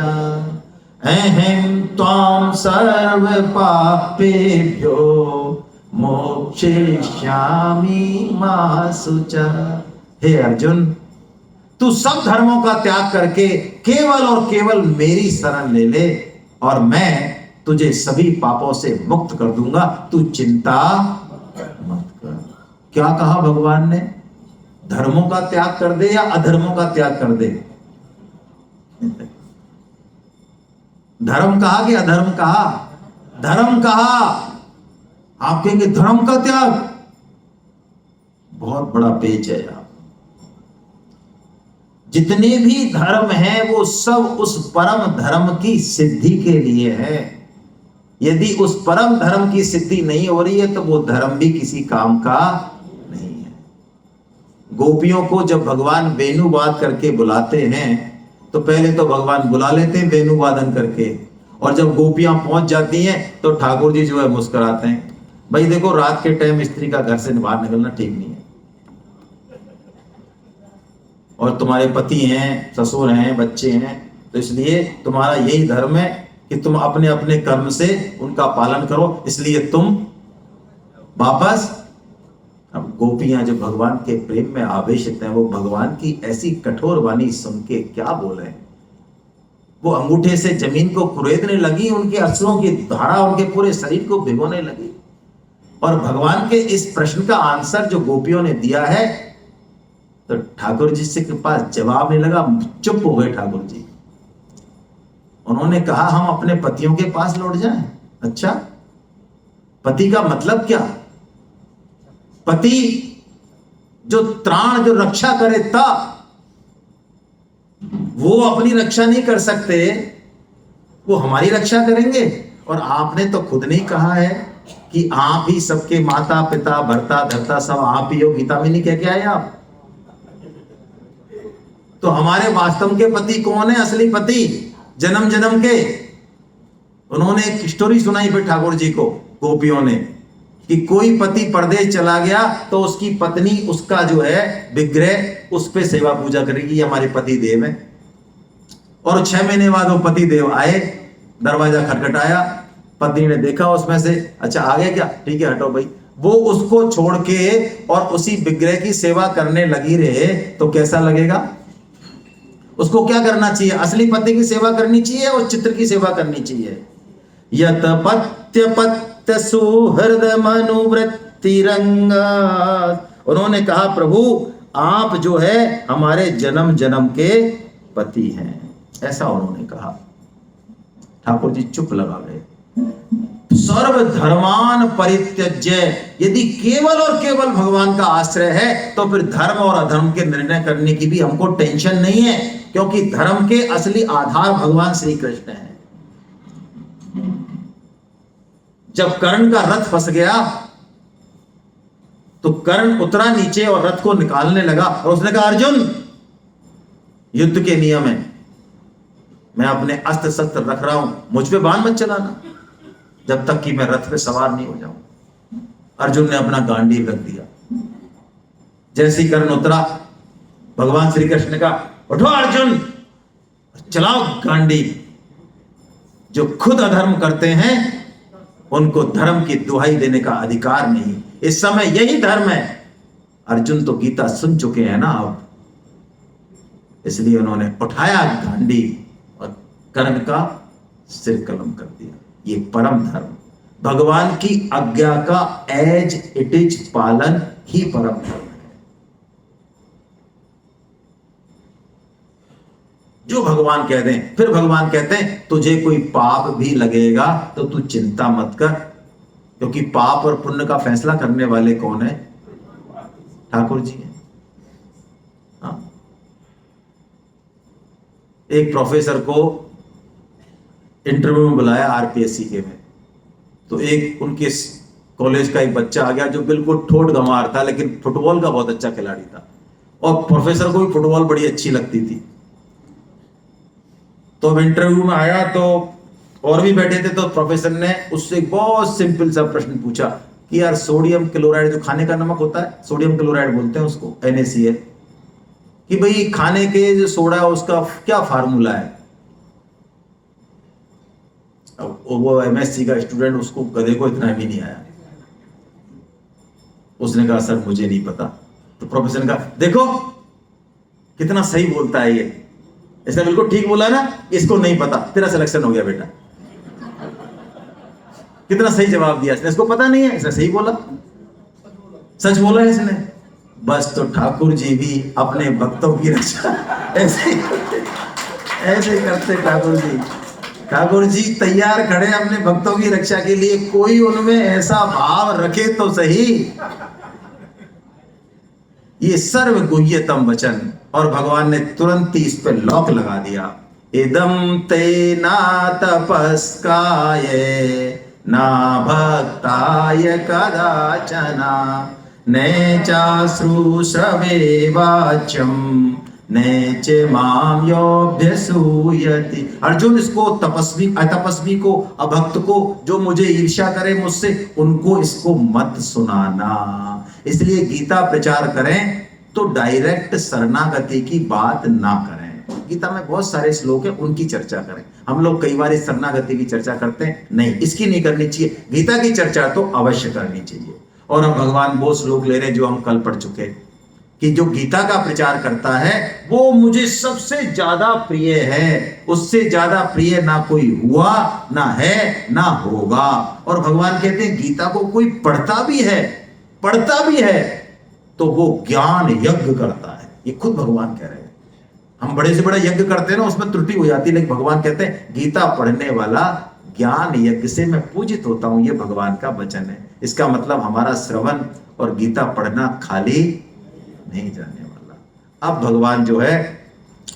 अहं त्वां सर्व पापेभ्यो मोक्षयिष्यामि मा शुचः। हे अर्जुन, तू सब धर्मों का त्याग करके केवल और केवल मेरी शरण ले ले, और मैं तुझे सभी पापों से मुक्त कर दूंगा। तू चिंता मत कर। क्या कहा भगवान ने? धर्मों का त्याग कर दे या अधर्मों का त्याग कर दे? धर्म कहा कि अधर्म कहा? धर्म कहा। आप कहेंगे धर्म का त्याग, बहुत बड़ा पेच है यार। जितने भी धर्म हैं वो सब उस परम धर्म की सिद्धि के लिए है। यदि उस परम धर्म की सिद्धि नहीं हो रही है तो वो धर्म भी किसी काम का नहीं है। गोपियों को जब भगवान वेणुवाद करके बुलाते हैं तो पहले तो भगवान बुला लेते हैं वेणुवादन करके, और जब गोपियां पहुंच जाती हैं तो ठाकुर जी जो है मुस्कुराते हैं। भाई देखो, रात के टाइम स्त्री का घर से बाहर निकलना ठीक नहीं है, और तुम्हारे पति हैं, ससुर हैं, बच्चे हैं, तो इसलिए तुम्हारा यही धर्म है कि तुम अपने अपने कर्म से उनका पालन करो, इसलिए तुम वापस। अब गोपियां जो भगवान के प्रेम में आवेशित हैं, वो भगवान की ऐसी कठोर वाणी सुन के क्या बोले, वो अंगूठे से जमीन को कुरेदने लगी, उनके अश्रुओं की धारा उनके पूरे शरीर को भिगोने लगी। और भगवान के इस प्रश्न का आंसर जो गोपियों ने दिया है, तो ठाकुर जी से के पास जवाब नहीं लगा, चुप हो गए ठाकुर जी। उन्होंने कहा हम अपने पतियों के पास लौट जाएं। अच्छा, पति का मतलब क्या? पति जो त्राण, जो रक्षा करे, तब वो अपनी रक्षा नहीं कर सकते, वो हमारी रक्षा करेंगे। और आपने तो खुद नहीं कहा है कि आप ही सबके माता पिता, भर्ता धर्ता सब आप ही हो, गीता में नहीं कह के आए आप? तो हमारे वास्तव के पति कौन है? असली पति जन्म जन्म के। उन्होंने एक स्टोरी सुनाई फिर ठाकुर जी को, गोपियों ने, कि कोई पति परदेश चला गया तो उसकी पत्नी उसका जो है विग्रह, उस पे सेवा पूजा करेगी, हमारे पति देव है। और 6 महीने बाद वो पति देव आए, दरवाजा खटखटाया, पत्नी ने देखा उसमें से, अच्छा आ गए क्या, ठीक है हटो भाई। वो उसको छोड़ के और उसी विग्रह की सेवा करने लगी रहे, तो कैसा लगेगा? उसको क्या करना चाहिए? असली पति की सेवा करनी चाहिए और चित्र की सेवा करनी चाहिए। यत पत्य पत्य सुहृद मनुवृत्ति रंगा। उन्होंने कहा प्रभु आप जो है हमारे जन्म जन्म के पति हैं, ऐसा उन्होंने कहा। ठाकुर जी चुप लगा गए। सर्व धर्मान परित्यज्य, यदि केवल और केवल भगवान का आश्रय है तो फिर धर्म और अधर्म के निर्णय करने की भी हमको टेंशन नहीं है, क्योंकि धर्म के असली आधार भगवान श्री कृष्ण हैं। जब कर्ण का रथ फंस गया तो कर्ण उतरा नीचे और रथ को निकालने लगा, और उसने कहा अर्जुन युद्ध के नियम है, मैं अपने अस्त्र शस्त्र रख रहा हूं, मुझ पे बाण मत चलाना जब तक कि मैं रथ पे सवार नहीं हो जाऊं। अर्जुन ने अपना गांडीव रख दिया। जैसे ही कर्ण उतरा, भगवान श्री कृष्ण ने कहा उठो अर्जुन, चलाओ गांडीव। जो खुद अधर्म करते हैं उनको धर्म की दुहाई देने का अधिकार नहीं। इस समय यही धर्म है। अर्जुन तो गीता सुन चुके हैं ना अब, इसलिए उन्होंने उठाया गांडीव और कर्ण का सिर कलम कर दिया। ये परम धर्म, भगवान की आज्ञा का एज इट इज पालन ही परम धर्म है। जो भगवान कह दें, फिर भगवान कहते हैं तुझे कोई पाप भी लगेगा तो तू चिंता मत कर, क्योंकि पाप और पुण्य का फैसला करने वाले कौन है? ठाकुर जी हैं। हाँ? एक प्रोफेसर को इंटरव्यू में बुलाया आरपीएससी के में, तो एक उनके कॉलेज का एक बच्चा आ गया जो बिल्कुल ठोठ गंवार था, लेकिन फुटबॉल का बहुत अच्छा खिलाड़ी था, और प्रोफेसर को भी फुटबॉल बड़ी अच्छी लगती थी। तो अब इंटरव्यू में आया तो और भी बैठे थे, तो प्रोफेसर ने उससे एक बहुत सिंपल सा प्रश्न पूछा कि यार सोडियम क्लोराइड, जो खाने का नमक होता है, सोडियम क्लोराइड बोलते हैं उसको, NaCl, कि भाई खाने के जो सोडा है उसका क्या फार्मूला है? वो MSc का स्टूडेंट, उसको गधे को इतना भी नहीं आया। उसने कहा सर मुझे नहीं पता। तो प्रोफेसर ने कहा देखो कितना सही बोलता है ये, इसने बिल्कुल ठीक बोला ना, इसको नहीं पता, तेरा सिलेक्शन हो गया बेटा। कितना सही जवाब दिया इसने, इसको पता नहीं है, इसने सही बोला, सच बोला है इसने। बस, तो ठाकुर जी भी अपने भक्तों की रक्षा ऐसे ही करते ठाकुर जी। ठाकुर जी तैयार खड़े अपने भक्तों की रक्षा के लिए, कोई उनमें ऐसा भाव रखे तो सही। ये सर्व गुह्यतम वचन, और भगवान ने तुरंत ही इस पे लॉक लगा दिया। इदम ते ना तपस्काय ना भक्ताय कदाचना नैचाश्रुश्रवे वाच्यम नैच माम योऽभ्यसूयति। अर्जुन, इसको तपस्वी अतपस्वी को, अभक्त को, जो मुझे ईर्ष्या करे मुझसे, उनको इसको मत सुनाना। इसलिए गीता प्रचार करें तो डायरेक्ट शरणागति की बात ना करें। गीता में बहुत सारे श्लोक हैं, उनकी चर्चा करें। हम लोग कई बार इस शरणागति की चर्चा करते हैं, नहीं, इसकी नहीं करनी चाहिए। गीता की चर्चा तो अवश्य करनी चाहिए। और हम भगवान वो श्लोक ले रहे हैं जो हम कल पढ़ चुके, कि जो गीता का प्रचार करता है वो मुझे सबसे ज्यादा प्रिय है, उससे ज्यादा प्रिय ना कोई हुआ, ना है, ना होगा। और भगवान कहते हैं गीता को कोई पढ़ता भी है तो वो ज्ञान यज्ञ करता है। ये खुद भगवान कह रहे हैं। हम बड़े से बड़ा यज्ञ करते हैं ना, उसमें त्रुटि हो जाती है, लेकिन भगवान कहते हैं गीता पढ़ने वाला ज्ञान यज्ञ से मैं पूजित होता हूं। ये भगवान का वचन है। इसका मतलब हमारा श्रवण और गीता पढ़ना खाली नहीं जाने वाला। अब भगवान जो है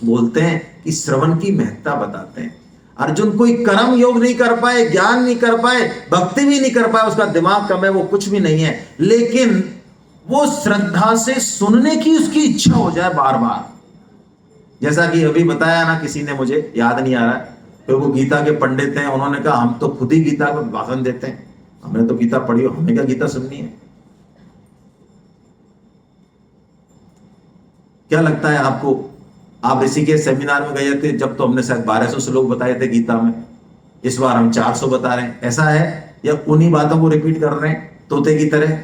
बोलते हैं कि श्रवण की महत्ता बताते हैं। अर्जुन कोई कर्म योग नहीं कर पाए, ज्ञान नहीं कर पाए, भक्ति भी नहीं कर पाए, उसका दिमाग कम है, वो कुछ भी नहीं है, लेकिन वो श्रद्धा से सुनने की उसकी इच्छा हो जाए बार बार। जैसा कि अभी बताया ना, किसी ने, मुझे याद नहीं आ रहा है, तो वो गीता के पंडित हैं, उन्होंने कहा हम तो खुद ही गीता को भाषण देते हैं, हमने तो गीता पढ़ी हो, हमें क्या गीता सुननी है। क्या लगता है आपको? आप ऋषिकेश सेमिनार में गए थे जब, तो हमने शायद 1200 श्लोक बताए थे गीता में, इस बार हम 400 बता रहे हैं। ऐसा है या उन्हीं बातों को रिपीट कर रहे हैं तोते की तरह?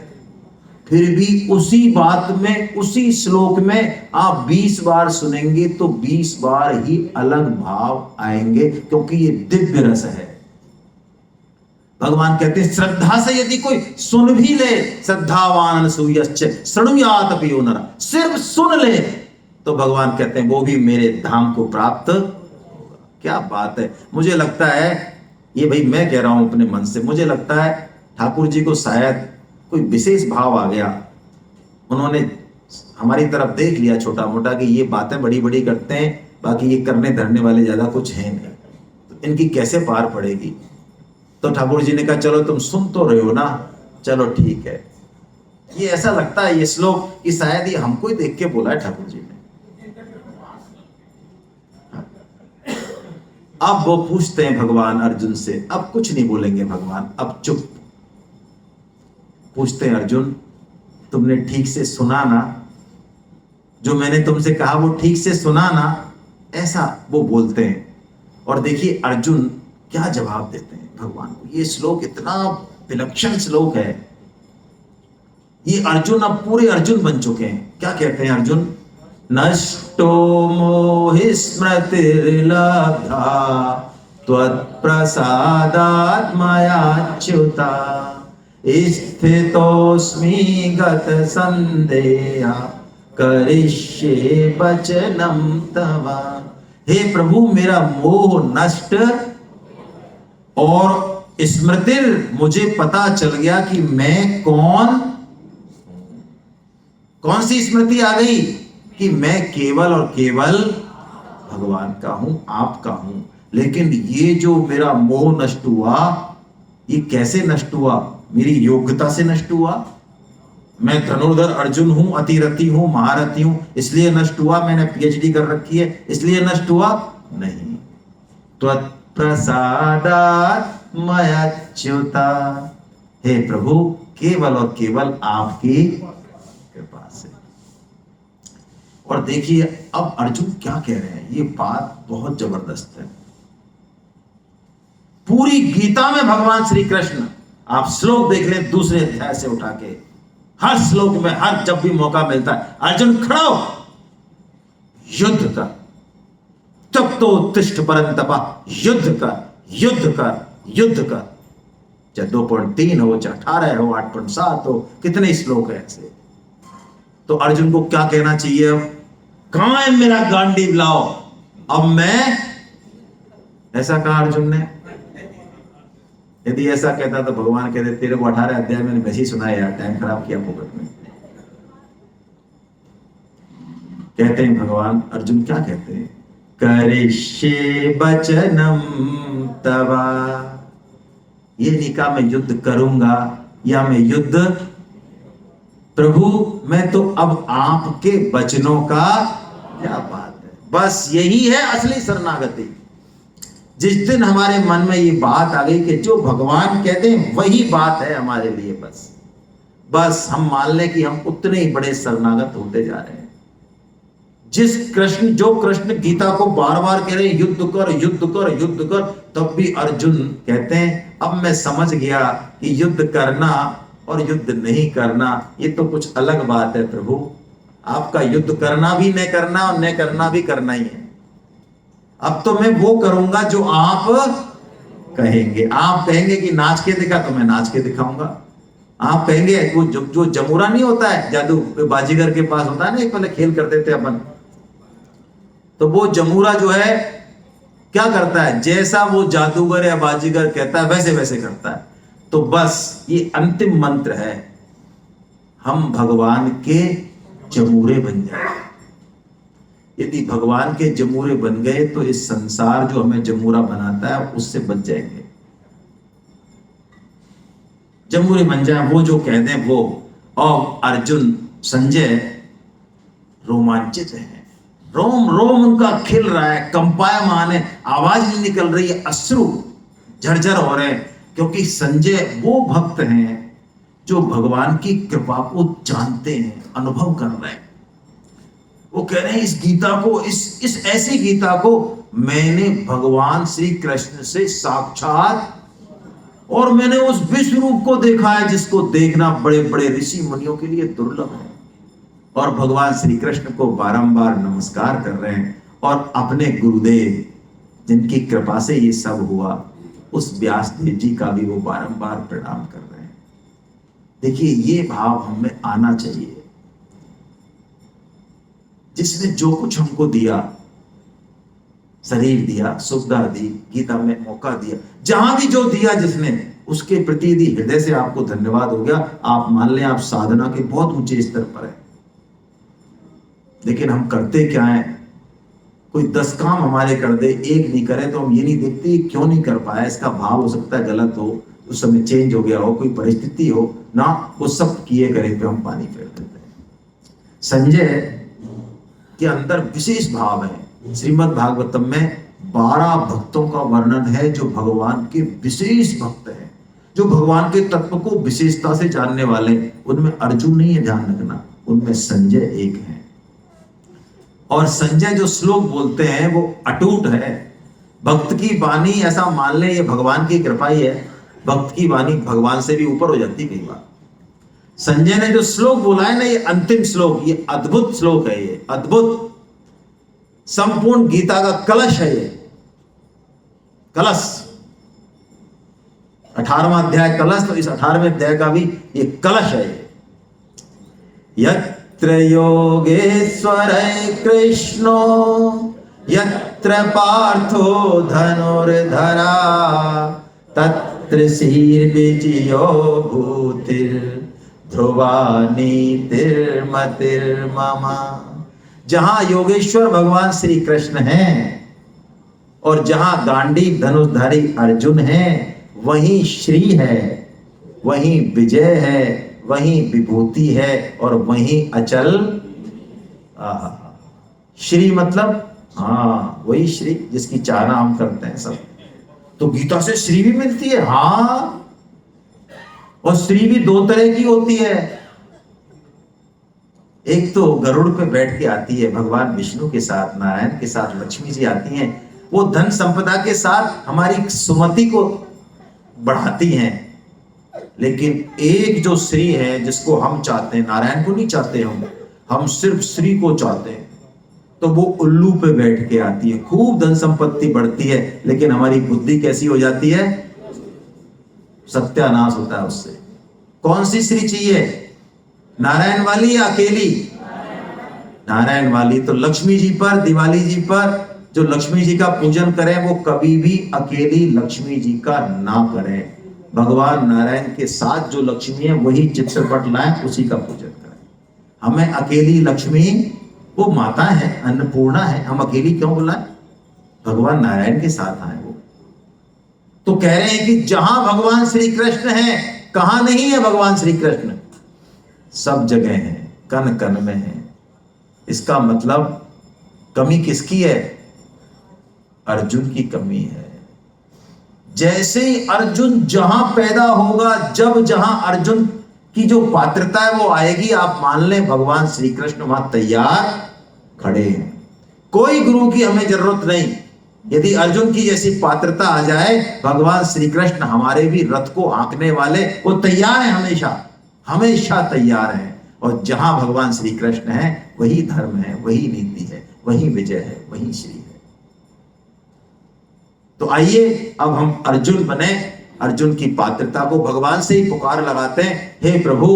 फिर भी उसी बात में, उसी श्लोक में आप 20 बार सुनेंगे तो 20 बार ही अलग भाव आएंगे, क्योंकि ये दिव्य रस है। भगवान कहते हैं श्रद्धा से यदि कोई सुन भी ले, श्रद्धावान सूयश्च शृणुयात अपि यो नरः, सिर्फ सुन ले तो भगवान कहते हैं वो भी मेरे धाम को प्राप्त होगा। क्या बात है। मुझे लगता है, ये भाई मैं कह रहा हूं अपने मन से, मुझे लगता है ठाकुर जी को शायद कोई विशेष भाव आ गया। उन्होंने हमारी तरफ देख लिया छोटा मोटा कि ये बातें बड़ी बड़ी करते हैं, बाकी ये करने धरने वाले ज्यादा कुछ है नहीं, तो इनकी कैसे पार पड़ेगी। तो ठाकुर जी ने कहा चलो तुम सुन तो रहे हो ना, चलो ठीक है। ये ऐसा लगता है ये श्लोक कि शायद ये हमको ही देख के बोला है ठाकुर जी ने। अब वो पूछते हैं भगवान अर्जुन से, अब कुछ नहीं बोलेंगे भगवान, अब चुप। पूछते हैं अर्जुन तुमने ठीक से सुना ना, जो मैंने तुमसे कहा वो ठीक से सुना ना, ऐसा वो बोलते हैं। और देखिए अर्जुन क्या जवाब देते हैं भगवान को। ये श्लोक इतना विलक्षण श्लोक है। ये अर्जुन अब पूरे अर्जुन बन चुके हैं। क्या कहते हैं अर्जुन? नष्टो मोहि स्मृतिर्लब्धा त्वत्प्रसादात् मयाच्युता स्थितोऽस्मि गतसन्देहा करिष्ये वचनं तव। हे प्रभु मेरा मोह नष्ट और स्मृति, मुझे पता चल गया कि मैं कौन सी स्मृति आ गई कि मैं केवल और केवल भगवान का हूं, आपका हूं। लेकिन ये जो मेरा मोह नष्ट हुआ, ये कैसे नष्ट हुआ? मेरी योग्यता से नष्ट हुआ। मैं धनुर्धर अर्जुन हूं, अतिरथी हूं, महारथी हूं, इसलिए नष्ट हुआ। मैंने पीएचडी कर रखी है इसलिए नष्ट हुआ? नहीं। त्वत्प्रसादात् मयाच्युता, हे प्रभु केवल और केवल आपकी कृपा से। और देखिए अब अर्जुन क्या कह रहे हैं, ये बात बहुत जबरदस्त है। पूरी गीता में भगवान श्री कृष्ण, आप श्लोक देख लें दूसरे अध्याय से उठा के, हर श्लोक में, हर जब भी मौका मिलता है, अर्जुन खड़ा हो, युद्ध कर, तब तो उत्तिष्ठ परंतपा, युद्ध कर, युद्ध कर, युद्ध कर। चाहे 2.3 हो, चाहे 18 हो, 8.7 हो, कितने श्लोक है ऐसे। तो अर्जुन को क्या कहना चाहिए? अब कहां है मेरा गांडीव, लाओ, अब मैं ऐसा कहा अर्जुन ने? यदि ऐसा कहता तो भगवान कहते तेरे को 18 अध्याय मैंने वैसे ही सुनाया यार, टाइम खराब किया फोकट में। कहते हैं भगवान, अर्जुन क्या कहते हैं? करिष्ये वचनम तवा, ये नहीं कहा मैं युद्ध करूंगा या मैं युद्ध, प्रभु मैं तो अब आपके वचनों का, क्या बात है, बस यही है असली शरणागति। जिस दिन हमारे मन में ये बात आ गई कि जो भगवान कहते हैं वही बात है हमारे लिए, बस हम मान लें कि हम उतने ही बड़े शरणागत होते जा रहे हैं। जो कृष्ण गीता को बार बार कह रहे हैं युद्ध कर युद्ध कर युद्ध कर, तब भी अर्जुन कहते हैं अब मैं समझ गया कि युद्ध करना और युद्ध नहीं करना ये तो कुछ अलग बात है प्रभु। आपका युद्ध करना भी न करना और न करना भी करना ही है। अब तो मैं वो करूंगा जो आप कहेंगे। आप कहेंगे कि नाच के दिखा तो मैं नाच के दिखाऊंगा। आप कहेंगे वो जो जमूरा नहीं होता है जादू बाजीगर के पास होता है ना, एक पहले खेल करते थे अपन, तो वो जमूरा जो है क्या करता है, जैसा वो जादूगर या बाजीगर कहता है वैसे वैसे करता है। तो बस ये अंतिम मंत्र है, हम भगवान के जमूरे बन जाए। यदि भगवान के जमूरे बन गए तो इस संसार जो हमें जमूरा बनाता है उससे बच जाएंगे। जमूरे बन जाए वो जो कह दें वो। और अर्जुन संजय रोमांचित है, रोम रोम उनका खिल रहा है, कंपायमान है, आवाज नहीं निकल रही है, अश्रु झरझर हो रहे हैं, क्योंकि संजय वो भक्त हैं जो भगवान की कृपा को जानते हैं, अनुभव कर रहे हैं। वो कह रहे हैं इस गीता को, इस ऐसी गीता को मैंने भगवान श्री कृष्ण से साक्षात, और मैंने उस विश्व रूप को देखा है जिसको देखना बड़े बड़े ऋषि मुनियों के लिए दुर्लभ है। और भगवान श्री कृष्ण को बारंबार नमस्कार कर रहे हैं और अपने गुरुदेव जिनकी कृपा से ये सब हुआ उस व्यासदेव जी का भी वो बारंबार प्रणाम कर रहे हैं। देखिए ये भाव हमें आना चाहिए। जिसने जो कुछ हमको दिया, शरीर दिया, सुविधा दी, गीता में मौका दिया, जहां भी जो दिया जिसने, उसके प्रति यदि हृदय से आपको धन्यवाद हो गया, आप मान लें आप साधना के बहुत ऊंचे स्तर पर है। लेकिन हम करते क्या है, कोई 10 काम हमारे कर दे, एक नहीं करे तो हम ये नहीं देखते क्यों नहीं कर पाया। इसका भाव हो सकता है गलत हो, उस समय चेंज हो गया हो, कोई परिस्थिति हो ना, वो सब किए करे पे हम पानी फेर देते हैं। संजय के अंदर विशेष भाव है। श्रीमद् भागवतम में 12 भक्तों का वर्णन है जो भगवान के विशेष भक्त हैं, जो भगवान के तत्व को विशेषता से जानने वाले। उनमें अर्जुन नहीं है, ध्यान रखना, उनमें संजय एक है। और संजय जो श्लोक बोलते हैं वो अटूट है। भक्त की वाणी, ऐसा मान ले ये भगवान की कृपा ही है, भक्त की वाणी भगवान से भी ऊपर हो जाती है कई बार। संजय ने जो श्लोक बोला है ना, ये अंतिम श्लोक, ये अद्भुत श्लोक है, ये अद्भुत संपूर्ण गीता का कलश है। ये कलश 18वां अध्याय कलश, तो इस 18वें अध्याय का भी ये कलश है। यत्र योगेश्वर कृष्णो यत्र पार्थो धनुर्धरा तत्र शीर्विजयो भूतिर् ध्रुवा नीतिर्मतिर्मम। जहां योगेश्वर भगवान श्री कृष्ण हैं और जहां गांडीव धनुषधारी अर्जुन हैं, वहीं श्री है, वहीं विजय है, वहीं विभूति है और वहीं अचल। श्री मतलब हाँ वही श्री जिसकी चाहना हम करते हैं सब। तो गीता से श्री भी मिलती है, हाँ, और श्री भी 2 तरह की होती है। एक तो गरुड़ पे बैठ के आती है भगवान विष्णु के साथ, नारायण के साथ लक्ष्मी जी आती हैं, वो धन संपदा के साथ हमारी सुमति को बढ़ाती हैं। लेकिन एक जो श्री है जिसको हम चाहते हैं, नारायण को नहीं चाहते हम सिर्फ श्री को चाहते हैं, तो वो उल्लू पे बैठ के आती है। खूब धन संपत्ति बढ़ती है लेकिन हमारी बुद्धि कैसी हो जाती है, सत्यानाश होता है उससे। कौन सी श्री चाहिए, नारायण वाली या अकेली? नारायण वाली। तो लक्ष्मी जी पर, दिवाली जी पर जो लक्ष्मी जी का पूजन करें वो कभी भी अकेली लक्ष्मी जी का ना करें। भगवान नारायण के साथ जो लक्ष्मी है वही चित्रपट लाएं, उसी का पूजन करें। हमें अकेली लक्ष्मी, वो माता है, अन्नपूर्णा है, हम अकेली क्यों बुलाएं? भगवान नारायण के साथ आए वो। तो कह रहे हैं कि जहां भगवान श्री कृष्ण है, कहां नहीं है भगवान श्री कृष्ण? सब जगह है, कण कण में है। इसका मतलब कमी किसकी है? अर्जुन की कमी है। जैसे ही अर्जुन जहां पैदा होगा, जब जहां अर्जुन की जो पात्रता है वो आएगी, आप मान लें भगवान श्री कृष्ण वहां तैयार खड़े हैं। कोई गुरु की हमें जरूरत नहीं। यदि अर्जुन की जैसी पात्रता आ जाए, भगवान श्री कृष्ण हमारे भी रथ को हाँकने वाले, वो तैयार है, हमेशा हमेशा तैयार है। और जहां भगवान श्री कृष्ण है वही धर्म है, वही नीति है, वही विजय है, वही श्री है। तो आइए अब हम अर्जुन बने, अर्जुन की पात्रता को भगवान से ही पुकार लगाते हैं, हे प्रभु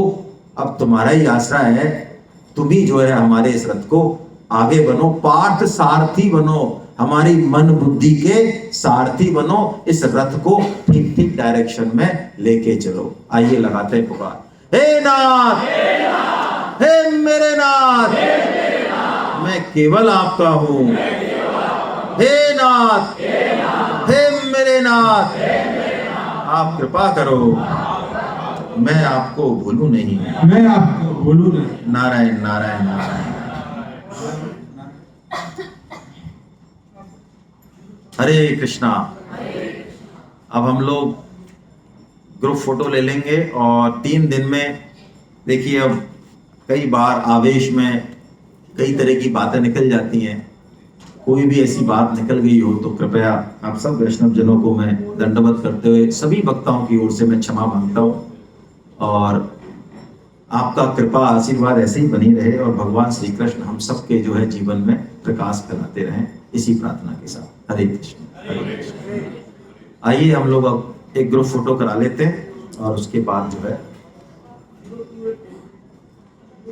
अब तुम्हारा ही आसरा है, तुम ही जो है हमारे इस रथ को आगे बनो, पार्थ सारथी बनो, हमारी मन बुद्धि के सारथी बनो, इस रथ को ठीक ठीक डायरेक्शन में लेके चलो। आइए लगाते हैं पुकार, हे नाथ, हे मेरे नाथ, मैं केवल आपका हूं। हे नाथ, हे मेरे नाथ, आप कृपा करो, मैं आपको भूलूं नहीं, मैं आपको भूलूं नहीं। नारायण नारायण नारायण। हरे कृष्णा। अब हम लोग ग्रुप फोटो ले लेंगे और 3 दिन में, देखिए अब कई बार आवेश में कई तरह की बातें निकल जाती हैं। कोई भी ऐसी बात निकल गई हो तो कृपया आप सब वैष्णव जनों को मैं दंडवत करते हुए सभी भक्तों की ओर से मैं क्षमा मांगता हूँ। और आपका कृपा आशीर्वाद ऐसे ही बनी रहे और भगवान श्री कृष्ण हम सबके जो है जीवन में प्रकाश फैलाते रहें, इसी प्रार्थना के साथ। हरे कृष्ण, हरे कृष्ण। आइए हम लोग अब एक ग्रुप फोटो करा लेते हैं और उसके बाद जो है